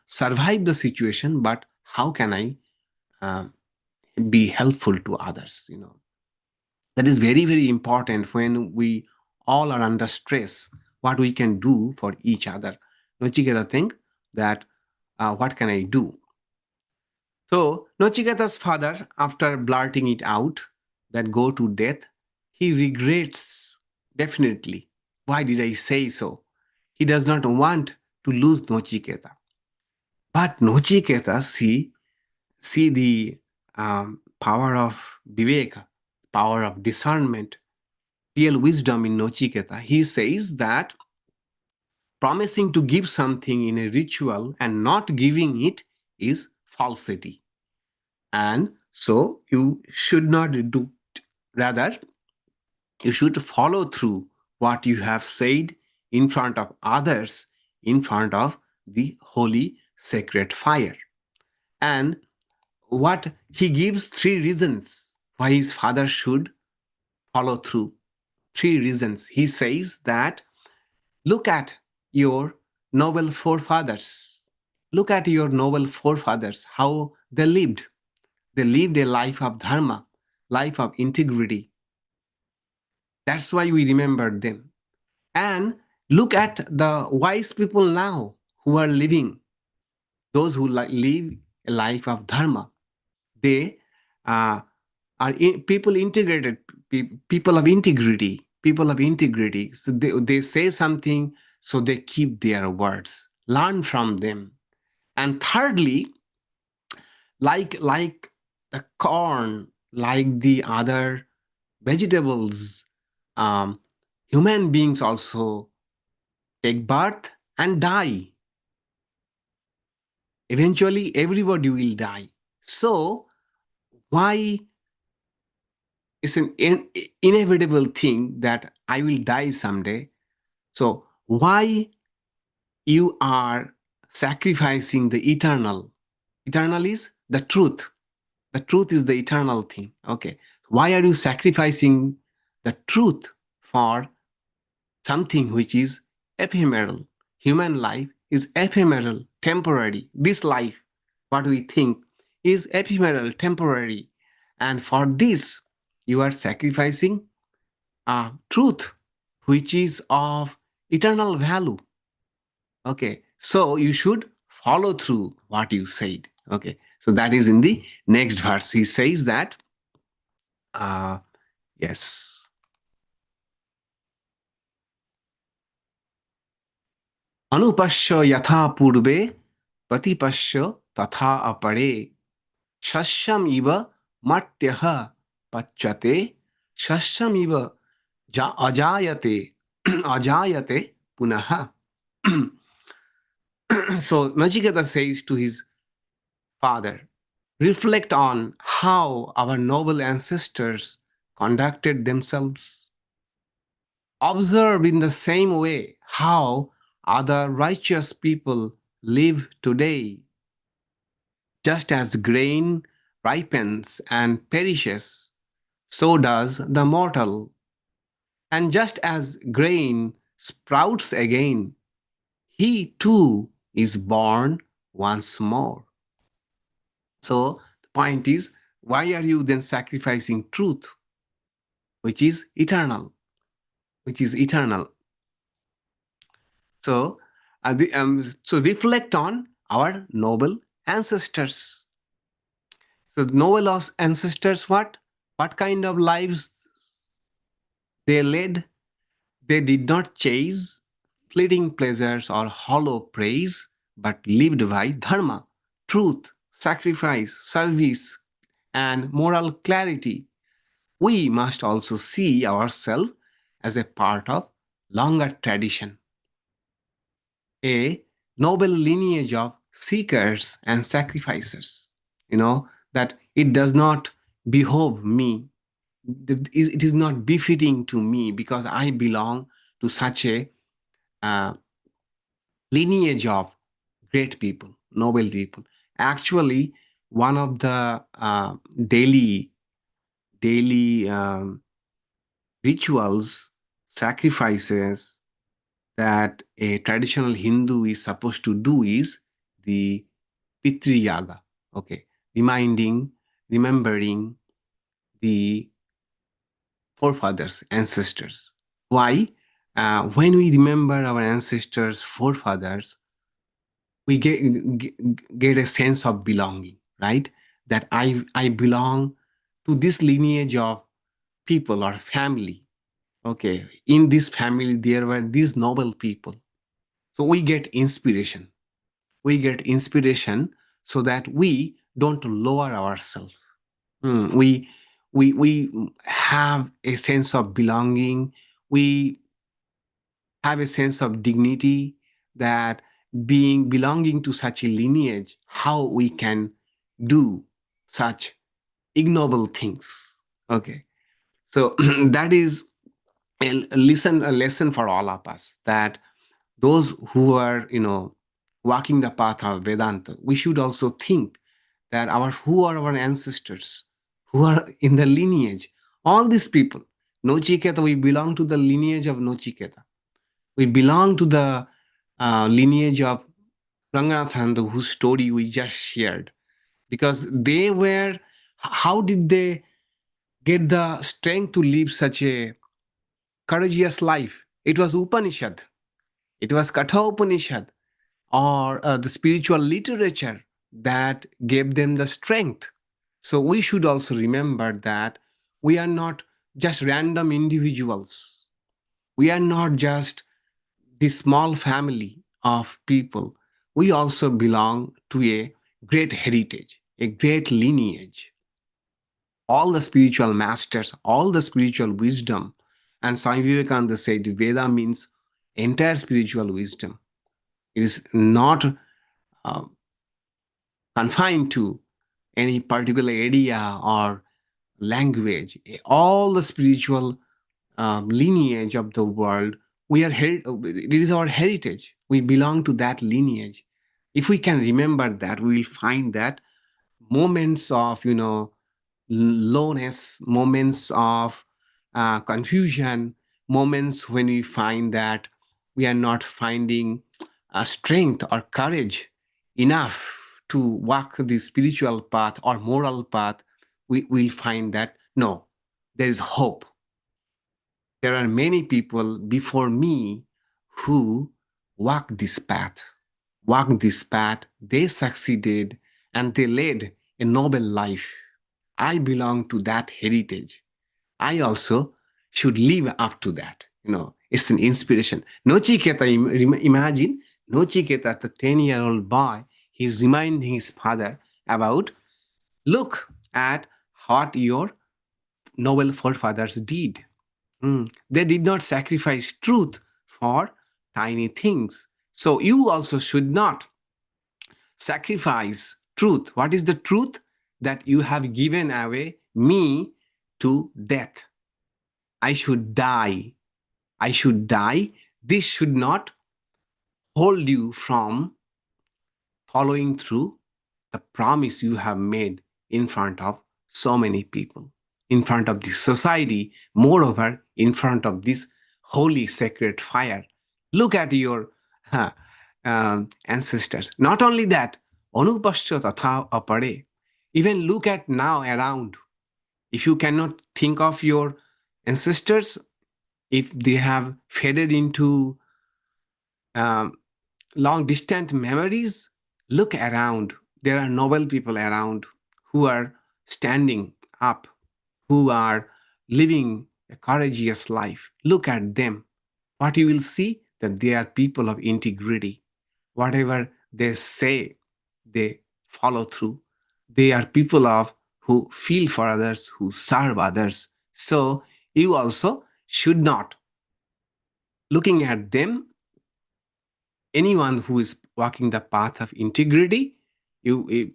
survive the situation, but how can I be helpful to others. That is very, very important when we all are under stress, what we can do for each other. Nachiketa think that what can I do? So Nachiketa's father, after blurting it out, that go to death, he regrets definitely. Why did I say so? He does not want to lose Nachiketa. But Nachiketa see the power of viveka, power of discernment, real wisdom in Nachiketa. He says that promising to give something in a ritual and not giving it is falsity. And so you should not do it. Rather, you should follow through what you have said in front of others, in front of the holy sacred fire. And what he gives 3 reasons why his father should follow through. 3 reasons. He says that look at your noble forefathers. Look at your noble forefathers, how they lived. They lived a life of dharma, life of integrity. That's why we remember them. And look at the wise people now who are living, those who live a life of dharma. They are people integrated, people of integrity, people of integrity. So they say something, so they keep their words. Learn from them. And thirdly, like the corn, like the other vegetables, human beings also take birth and die. Eventually, everybody will die. So why it's an inevitable thing that I will die someday. So why you are sacrificing the eternal? Eternal is the truth. The truth is the eternal thing. Okay. Why are you sacrificing the truth for something which is ephemeral? Human life is ephemeral, temporary. This life, what we think, is ephemeral, temporary. And for this, you are sacrificing truth, which is of eternal value. Okay, so you should follow through what you said. Okay, so that is in the next verse. He says that, yes. Anupashya yatha purve patipashya tatha apare shasyam iva martyaha pachyate shasyam iva ajayate ajayate punaha. So Nachiketa says to his father, reflect on how our noble ancestors conducted themselves. Observe in the same way how other righteous people live today. Just as grain ripens and perishes, so does the mortal. And just as grain sprouts again, he too is born once more. So the point is, why are you then sacrificing truth, which is eternal? Which is eternal. So, so reflect on our noble ancestors. So noble ancestors, what kind of lives they led? They did not chase fleeting pleasures or hollow praise, but lived by dharma, truth, sacrifice, service, and moral clarity. We must also see ourselves as a part of longer tradition, a noble lineage of seekers and sacrificers. That it does not behove me, it is not befitting to me because I belong to such a lineage of great people, noble people. Actually, one of the daily rituals, sacrifices that a traditional Hindu is supposed to do is the Pitri-yaga. Okay, remembering the forefathers, ancestors. Why? When we remember our ancestors, forefathers, we get a sense of belonging, right? That I belong to this lineage of people or family. Okay, in this family there were these noble people. So we get inspiration. We get inspiration so that we don't lower ourselves. We have a sense of belonging. We have a sense of dignity, that belonging to such a lineage, how we can do such ignoble things. Okay, so that is a lesson for all of us, that those who are walking the path of Vedanta, we should also think that who are our ancestors, who are in the lineage, all these people. Nochiketa, we belong to the lineage of Nochiketa. We belong to the lineage of Ranganathananda, whose story we just shared. Because they were, how did they get the strength to live such a courageous life? It was Upanishad. It was Katha Upanishad, or the spiritual literature that gave them the strength. So we should also remember that we are not just random individuals. We are not just this small family of people. We also belong to a great heritage, a great lineage. All the spiritual masters, all the spiritual wisdom. And Swami Vivekananda said Veda means entire spiritual wisdom. It is not confined to any particular area or language. All the spiritual lineage of the world, it is our heritage. We belong to that lineage. If we can remember that, we will find that moments of lowness, moments of confusion, moments when we find that we are not finding strength or courage enough to walk the spiritual path or moral path, we will find that no, there is hope. There are many people before me who walked this path, they succeeded, and they led a noble life. I belong to that heritage. I also should live up to that. It's an inspiration. Nochiketa, imagine Nochiketa, the 10-year-old boy, he's reminding his father about, look at what your noble forefathers did. They did not sacrifice truth for tiny things. So you also should not sacrifice truth. What is the truth? That you have given away me to death. I should die. I should die. This should not hold you from following through the promise you have made in front of so many people, in front of the society, moreover, in front of this holy sacred fire. Look at your ancestors. Not only that, anupasya tatha apare. Even look at now around. If you cannot think of your ancestors, if they have faded into long distant memories, look around. There are noble people around who are standing up, who are living a courageous life. Look at them. What you will see, that they are people of integrity. Whatever they say, they follow through. They are people of who feel for others, who serve others. So you also should not, looking at them, anyone who is walking the path of integrity, you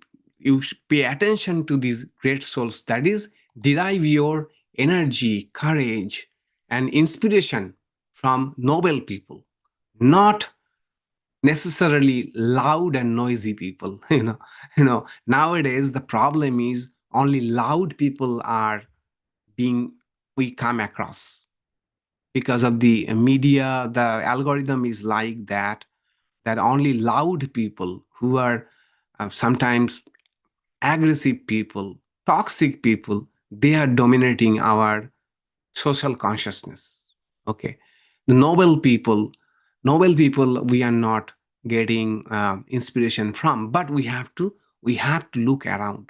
pay attention to these great soul studies, derive your energy, courage, and inspiration from noble people, not necessarily loud and noisy people. Nowadays the problem is only loud people are we come across because of the media. The algorithm is like that only loud people, who are sometimes aggressive people, toxic people, they are dominating our social consciousness. Okay, the noble people, we are not getting inspiration from, but we have to look around.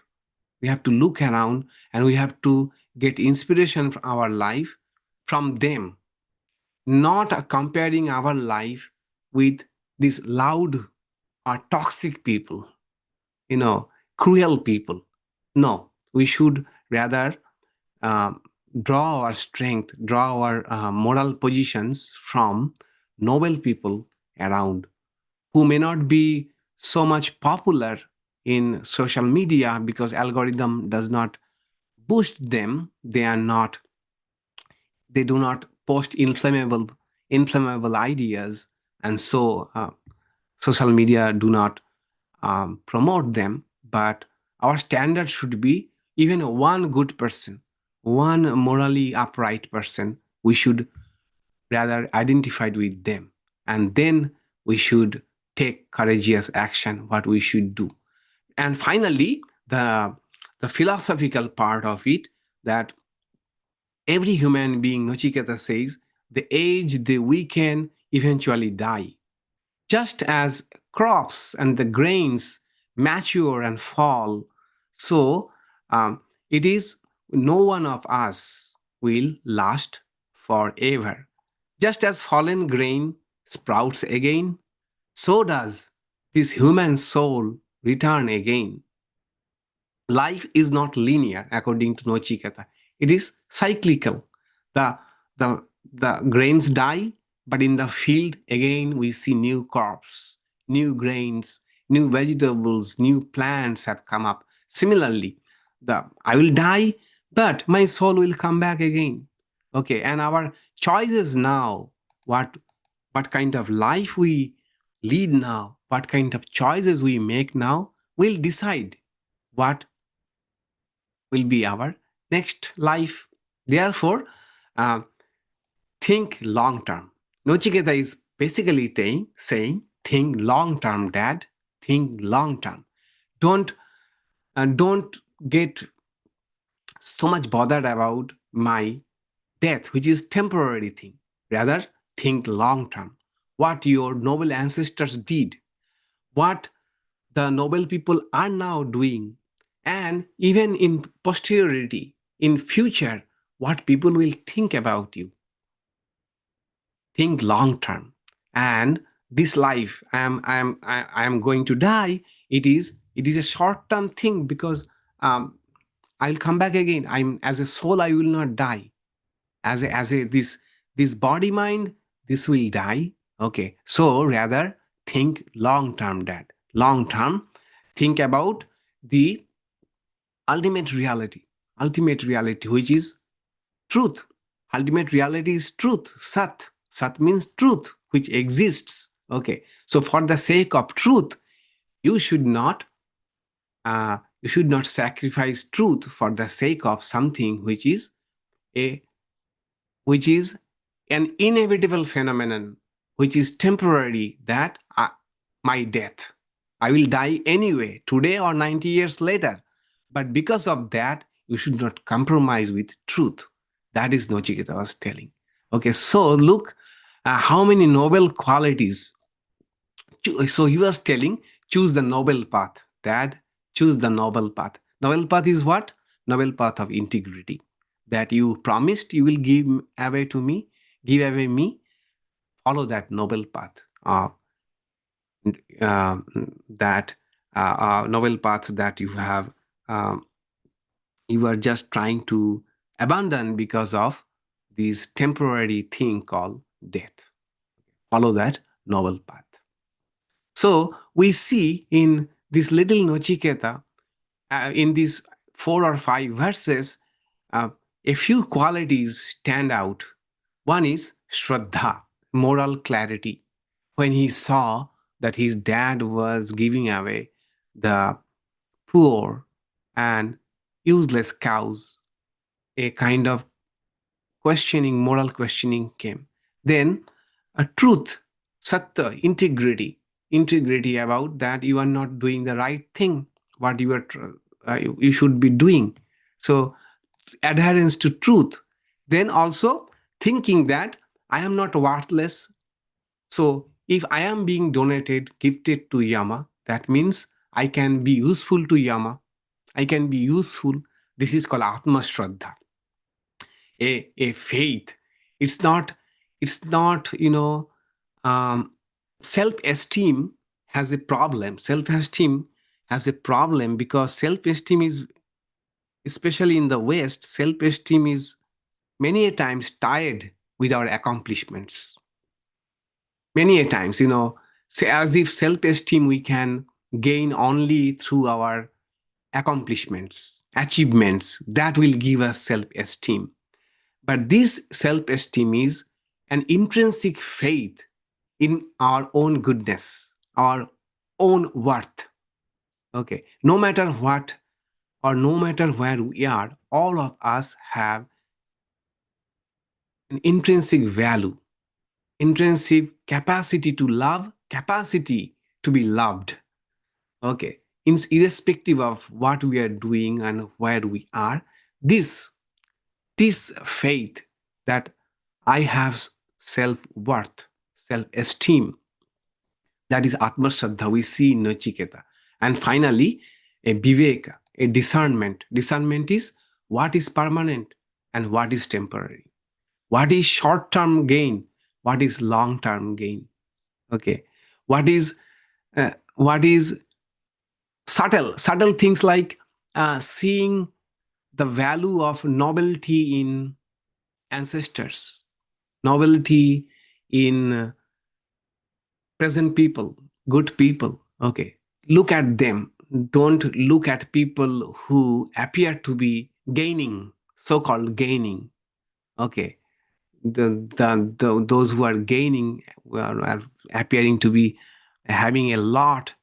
We have to look around, and we have to get inspiration from our life from them, not comparing our life with these loud or toxic people, cruel people. No, we should rather draw our strength, draw our moral positions from noble people around, who may not be so much popular in social media because algorithm does not boost them. They do not post inflammable ideas, and so social media do not promote them. But our standard should be, even one good person, one morally upright person, we should rather identify with them, and then we should take courageous action, what we should do. And finally, the philosophical part of it, that every human being, Nachiketa says, the age they weaken eventually die. Just as crops and the grains mature and fall, so it is, no one of us will last forever. Just as fallen grain sprouts again, so does this human soul return again. Life is not linear, according to Nachiketa. It is cyclical. The, the, the grains die, but in the field, again, we see new crops, new grains, new vegetables, new plants have come up. Similarly, I will die, but my soul will come back again. Okay, and our choices now, what kind of life we lead now, what kind of choices we make now, will decide what will be our next life. Therefore, think long term. Nachiketa is basically saying, think long term, Dad. Think long term. Don't get so much bothered about my death, which is temporary thing. Rather, think long term. What your noble ancestors did, what the noble people are now doing, and even in posterity, in future, what people will think about you. Think long term. And this life, I am going to die. It is a short term thing, because I'll come back again. I'm, as a soul, I will not die. As a this body mind, this will die. Okay, so rather think long term, Dad. Long term, think about the ultimate reality, which is truth. Ultimate reality is truth. Sat means truth, which exists. Okay, so for the sake of truth, you should not you should not sacrifice truth for the sake of something which is an inevitable phenomenon, which is temporary, that my death. I will die anyway, today or 90 years later. But because of that, you should not compromise with truth. That is Nachiketa was telling. Okay, so look how many noble qualities. So he was telling, choose the noble path. Dad, choose the noble path. Noble path is what? Noble path of integrity. That you promised you will give away to me, give away me. Follow that noble path. That noble path that you have, you are just trying to abandon because of this temporary thing called death. Follow that noble path. So we see in this little Nachiketa, in these 4 or 5 verses, a few qualities stand out. One is Shraddha, moral clarity. When he saw that his dad was giving away the poor and useless cows, a kind of questioning, moral questioning came. Then a truth, Satya, integrity about that you are not doing the right thing, what you should be doing. So adherence to truth. Then also thinking that I am not worthless. So if I am being donated, gifted to Yama, that means I can be useful to Yama. I can be useful. This is called Atma Shraddha, a faith. It's not, self-esteem has a problem. Self-esteem has a problem because self-esteem is, especially in the West, self-esteem is many a times tied with our accomplishments. Many a times, say as if self-esteem we can gain only through our accomplishments, achievements, that will give us self-esteem. But this self-esteem is an intrinsic faith in our own goodness, our own worth. Okay, no matter what or no matter where we are, all of us have an intrinsic value, intrinsic capacity to love, capacity to be loved. Okay, irrespective of what we are doing and where we are, this faith that I have self-worth, self-esteem, that is Atma Shraddha we see in Nachiketa. And finally, a viveka, a discernment. Discernment is what is permanent and what is temporary. What is short-term gain? What is long-term gain? Okay. What is subtle things like seeing the value of nobility in ancestors, nobility in present people, good people. Okay, look at them. Don't look at people who appear to be gaining, so-called gaining. Okay, those who are gaining are appearing to be having a lot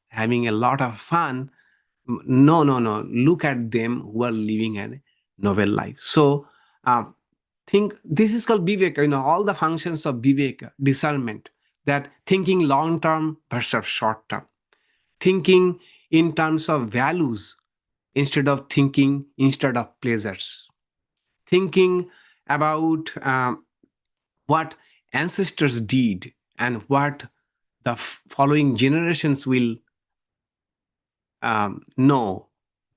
of fun. No. Look at them who are living a novel life. So think this is called viveka. All the functions of viveka, discernment, that thinking long term versus short term, thinking in terms of values instead of pleasures, thinking about what ancestors did and what the following generations will know,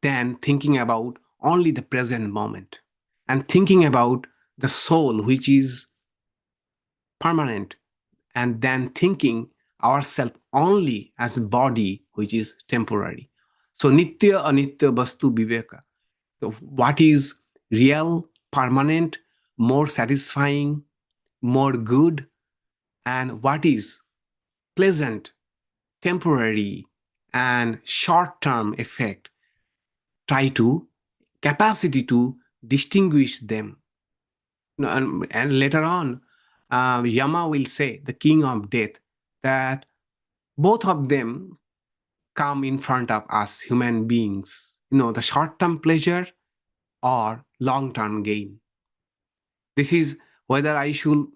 than thinking about only the present moment and thinking about the soul which is permanent, and then thinking ourselves only as body which is temporary. So nitya anitya vastu viveka. So what is real, permanent, more satisfying, more good, and what is pleasant, temporary, and short-term effect. Try to capacity to distinguish them. And later on, Yama will say, the king of death, that both of them come in front of us human beings, the short-term pleasure or long-term gain. This is whether I should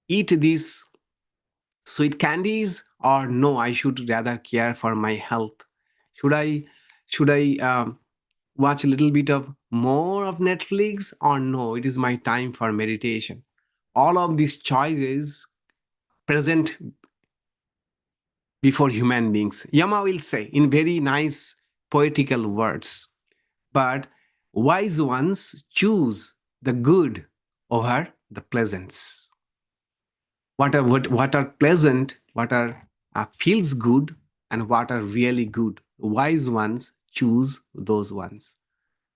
eat these sweet candies, or no, I should rather care for my health. Should I watch a little bit of more of Netflix, or no, it is my time for meditation. All of these choices present before human beings. Yama will say in very nice poetical words, but wise ones choose the good over the pleasants. What are pleasant, what are feels good, and what are really good. Wise ones choose those ones.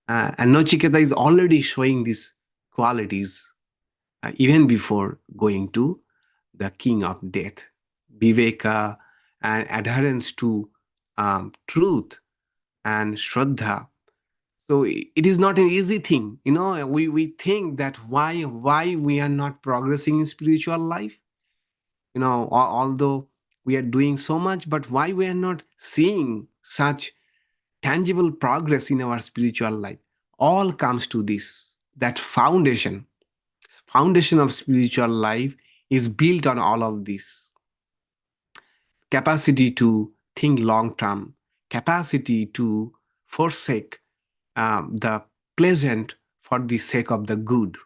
And Nachiketa is already showing these qualities even before going to the king of death. Viveka and adherence to truth and Shraddha. So it is not an easy thing. We think that why we are not progressing in spiritual life. Although we are doing so much, but why we are not seeing such tangible progress in our spiritual life? All comes to this, that foundation of spiritual life is built on all of this. Capacity to think long term, capacity to forsake the pleasant for the sake of the good,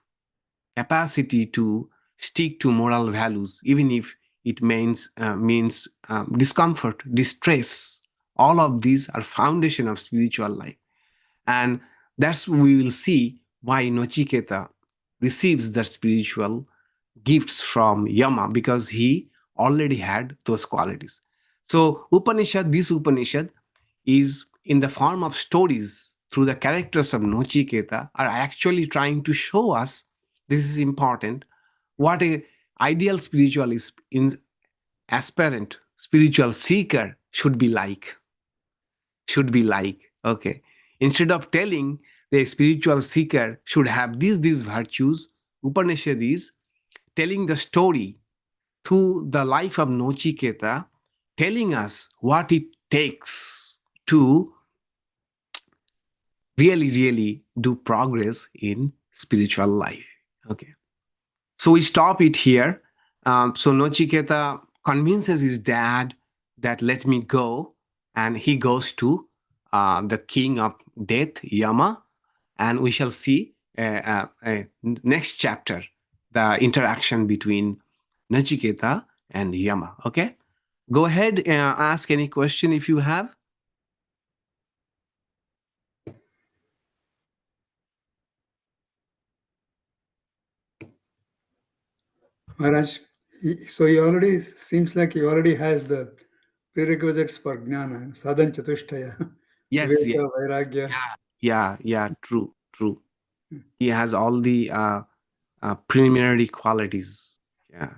capacity to stick to moral values, even if it means discomfort, distress. All of these are foundation of spiritual life. And that's we will see why Nachiketa receives the spiritual gifts from Yama, because he already had those qualities. So this Upanishad is in the form of stories through the characters of Nachiketa are actually trying to show us, this is important, what a ideal aspirant spiritual seeker should be like. Okay. Instead of telling the spiritual seeker should have these virtues, Upanishad is telling the story through the life of Nachiketa, telling us what it takes to really do progress in spiritual life. Okay. So we stop it here. So Nachiketa convinces his dad that let me go, and he goes to the king of death, Yama, and we shall see next chapter the interaction between Nachiketa and Yama. Okay, go ahead and ask any question if you have. Maharaj, he already seems like he already has the prerequisites for jnana, sadhan chatushtaya. Yes, Viveka, vairagya. yeah, true. He has all the preliminary qualities. Yeah.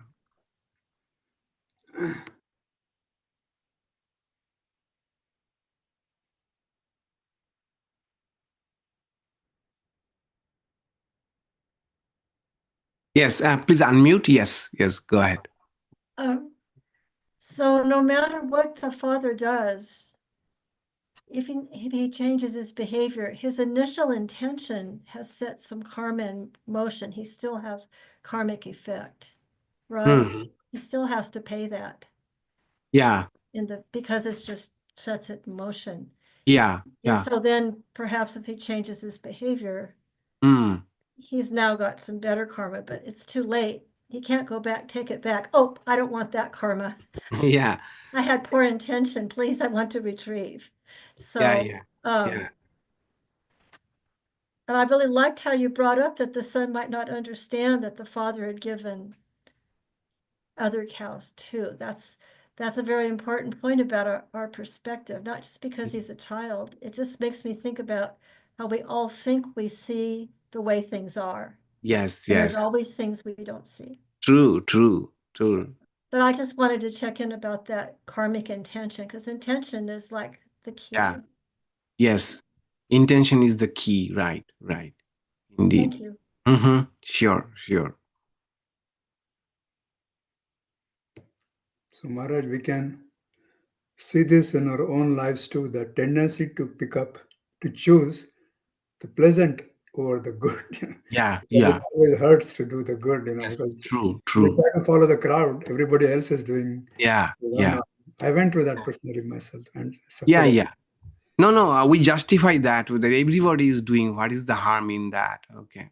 Yes, please unmute. Yes, go ahead. So no matter what the father does, if he changes his behavior, his initial intention has set some karma in motion. He still has karmic effect, right? Mhm. He still has to pay that Yeah, because it's just sets it in motion. yeah. And so then perhaps if he changes his behavior, Mm. he's now got some better karma, but it's too late. He can't go back, take it back. Oh, I don't want that karma. Yeah. I had poor intention. Please, I want to retrieve. So, Yeah. and I really liked how you brought up that the son might not understand that the father had given other cows too. That's a very important point about our perspective, not just because he's a child. It just makes me think about how we all think we see the way things are. Yes. And there's always things we don't see. True. But I just wanted to check in about that karmic intention, because intention is like the key. Yeah. Yes. Intention is the key. Right. Indeed. Thank you. Mm-hmm. Sure. So Maharaj, we can see this in our own lives too, the tendency to pick up, to choose the pleasant over the good. Yeah, Because yeah. it always hurts to do the good, Yes, because true, we true. try to follow the crowd. Everybody else is doing Yeah, one. yeah, I went through that personally myself and yeah, suffered. yeah. No, no, we justify that with that everybody is doing. What is the harm in that? Okay.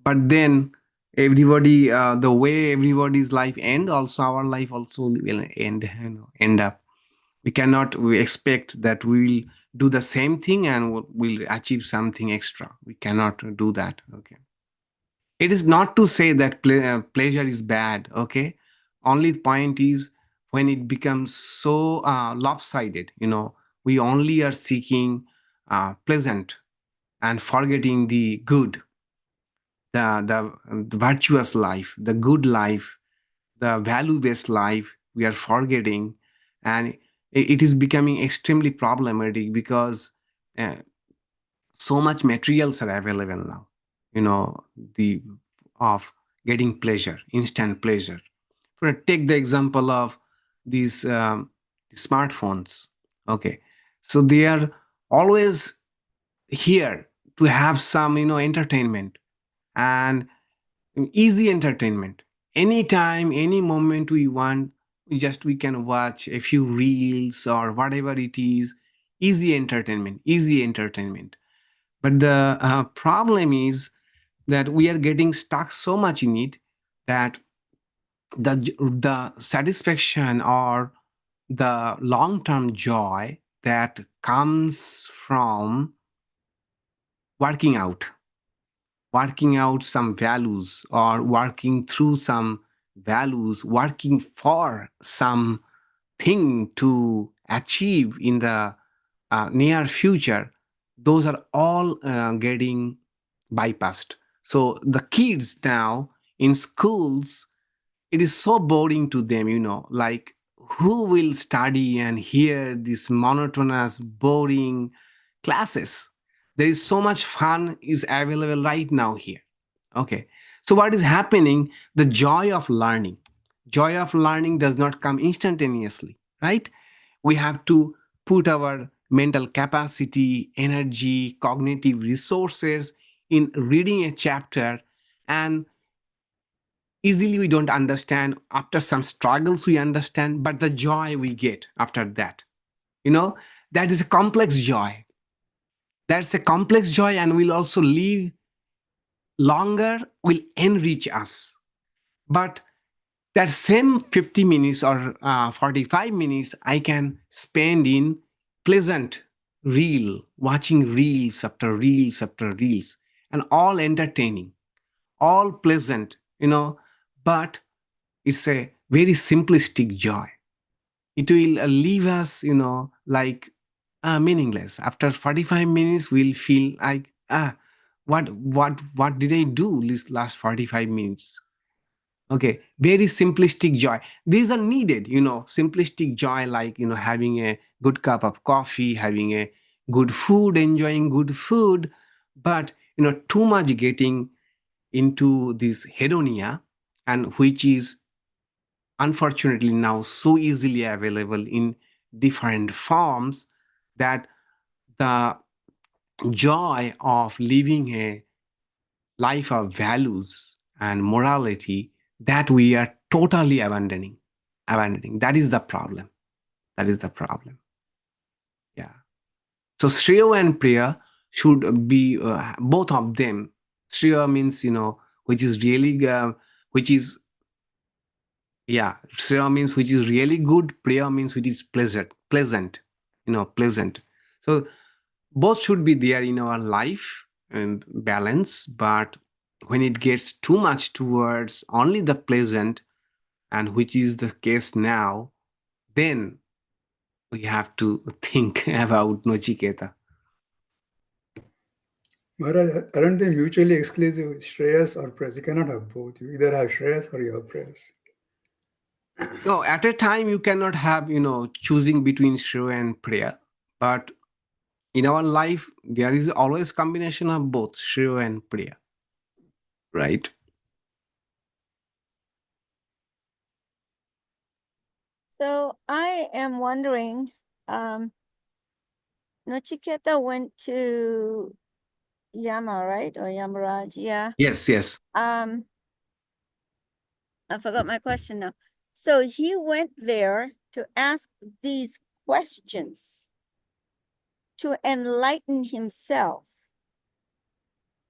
But then everybody, the way everybody's life end, also our life also will end, end up. We expect that we'll do the same thing and we'll achieve something extra. We cannot do that. Okay. It is not to say that pleasure is bad. Okay. Only point is when it becomes so lopsided, we only are seeking pleasant and forgetting the good, the virtuous life, the good life, the value-based life we are forgetting, and it is becoming extremely problematic because uh, so much materials are available now. The of getting pleasure, instant pleasure. Take the example of these smartphones. Okay, so they are always here to have some entertainment and easy entertainment. Anytime, any moment we want, we can watch a few reels or whatever it is. Easy entertainment, easy entertainment. But the problem is that we are getting stuck so much in it that the satisfaction or the long-term joy that comes from working out, working out some values or working through some values, working for some thing to achieve in the near future, those are all getting bypassed. So the kids now in schools, it is so boring to them, like who will study and hear these monotonous, boring classes? There is so much fun is available right now here. Okay. So what is happening? The joy of learning. Joy of learning does not come instantaneously, right? We have to put our mental capacity, energy, cognitive resources in reading a chapter, and easily we don't understand. After some struggles we understand, but the joy we get after that, that is a complex joy. That's a complex joy and will also live longer, will enrich us. But that same 50 minutes or 45 minutes I can spend in pleasant watching reels after reels after reels, and all entertaining, all pleasant, but it's a very simplistic joy. It will leave us, like meaningless. After 45 minutes, we'll feel like, what did I do this last 45 minutes? Okay, very simplistic joy. These are needed, simplistic joy, like, having a good cup of coffee, having a good food, enjoying good food. But, too much getting into this hedonia, and which is unfortunately now so easily available in different forms, that the joy of living a life of values and morality, that we are totally abandoning. That is the problem. Yeah. So Shreya and Priya should be both of them. Shreya means, which is really which is yeah, Shreya means which is really good. Priya means which is pleasant. Pleasant. So both should be there in our life and balance. But when it gets too much towards only the pleasant, and which is the case now, then we have to think about Nachiketa. Maharaj, aren't they mutually exclusive, Shreyas or Prayas? You cannot have both. You either have Shreyas or you have Prayas. No, at a time you cannot have, choosing between Shreya and Priya. But in our life, there is always combination of both Shreya and Priya. Right? So I am wondering, Nachiketa went to Yama, right? Or Yamaraj, yeah. Yes, yes. I forgot my question now. So he went there to ask these questions to enlighten himself,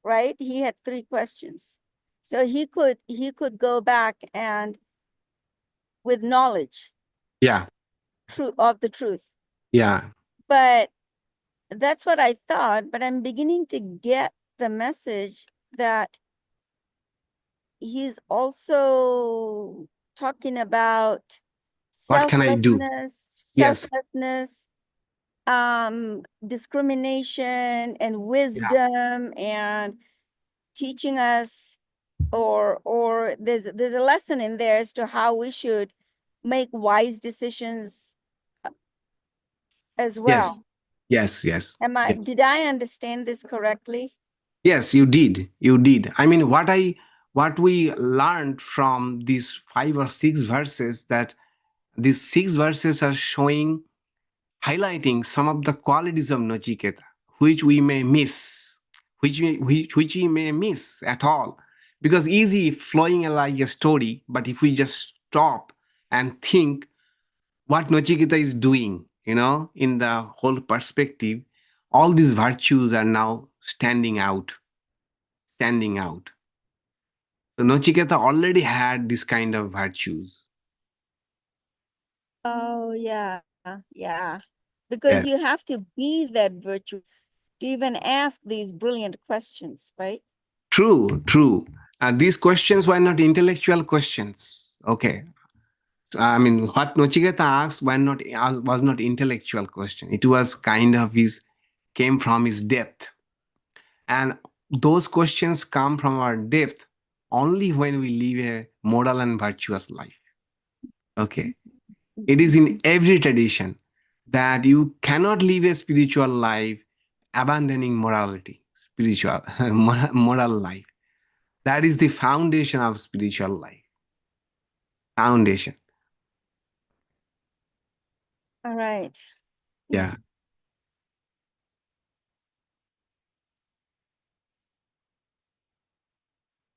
right? He had 3 questions. So he could go back and with knowledge Yeah, of the truth. yeah. But that's what I thought, but I'm beginning to get the message that he's also talking about What can I do? Yes. selflessness, discrimination and wisdom and teaching us or there's a lesson in there as to how we should make wise decisions as well. Yes, yes. Yes. Did I understand this correctly? Yes, you did. You did. I mean, what we learned from these 5 or 6 verses, that these 6 verses are showing, highlighting some of the qualities of Nachiketa, which we may miss, which we may miss at all. Because easy flowing like a story, but if we just stop and think what Nachiketa is doing, in the whole perspective, all these virtues are now standing out. So Nachiketa already had this kind of virtues. Oh, yeah. Because Yeah. you have to be that virtue to even ask these brilliant questions, right? True. These questions were not intellectual questions. Okay. So, I mean, what Nachiketa asked was not intellectual question. It was kind of came from his depth. And those questions come from our depth only when we live a moral and virtuous life. Okay. It is in every tradition that you cannot live a spiritual life abandoning morality, spiritual, moral life. That is the foundation of spiritual life. Foundation. All right. Yeah.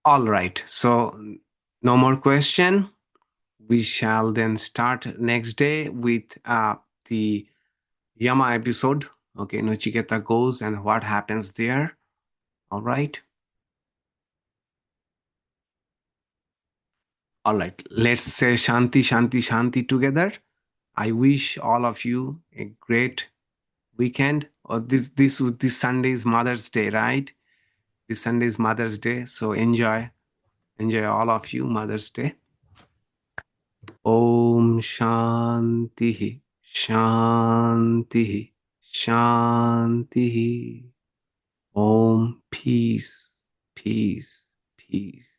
All right. So no more question. We shall then start next day with the Yama episode. Okay, Nachiketa goes and what happens there. All right. All right. Let's say Shanti, Shanti, Shanti together. I wish all of you a great weekend. Or this Sunday is Mother's Day, right? This Sunday is Mother's Day. So enjoy all of you Mother's Day. Om Shanti, Shanti, Shanti. Om peace, peace, peace.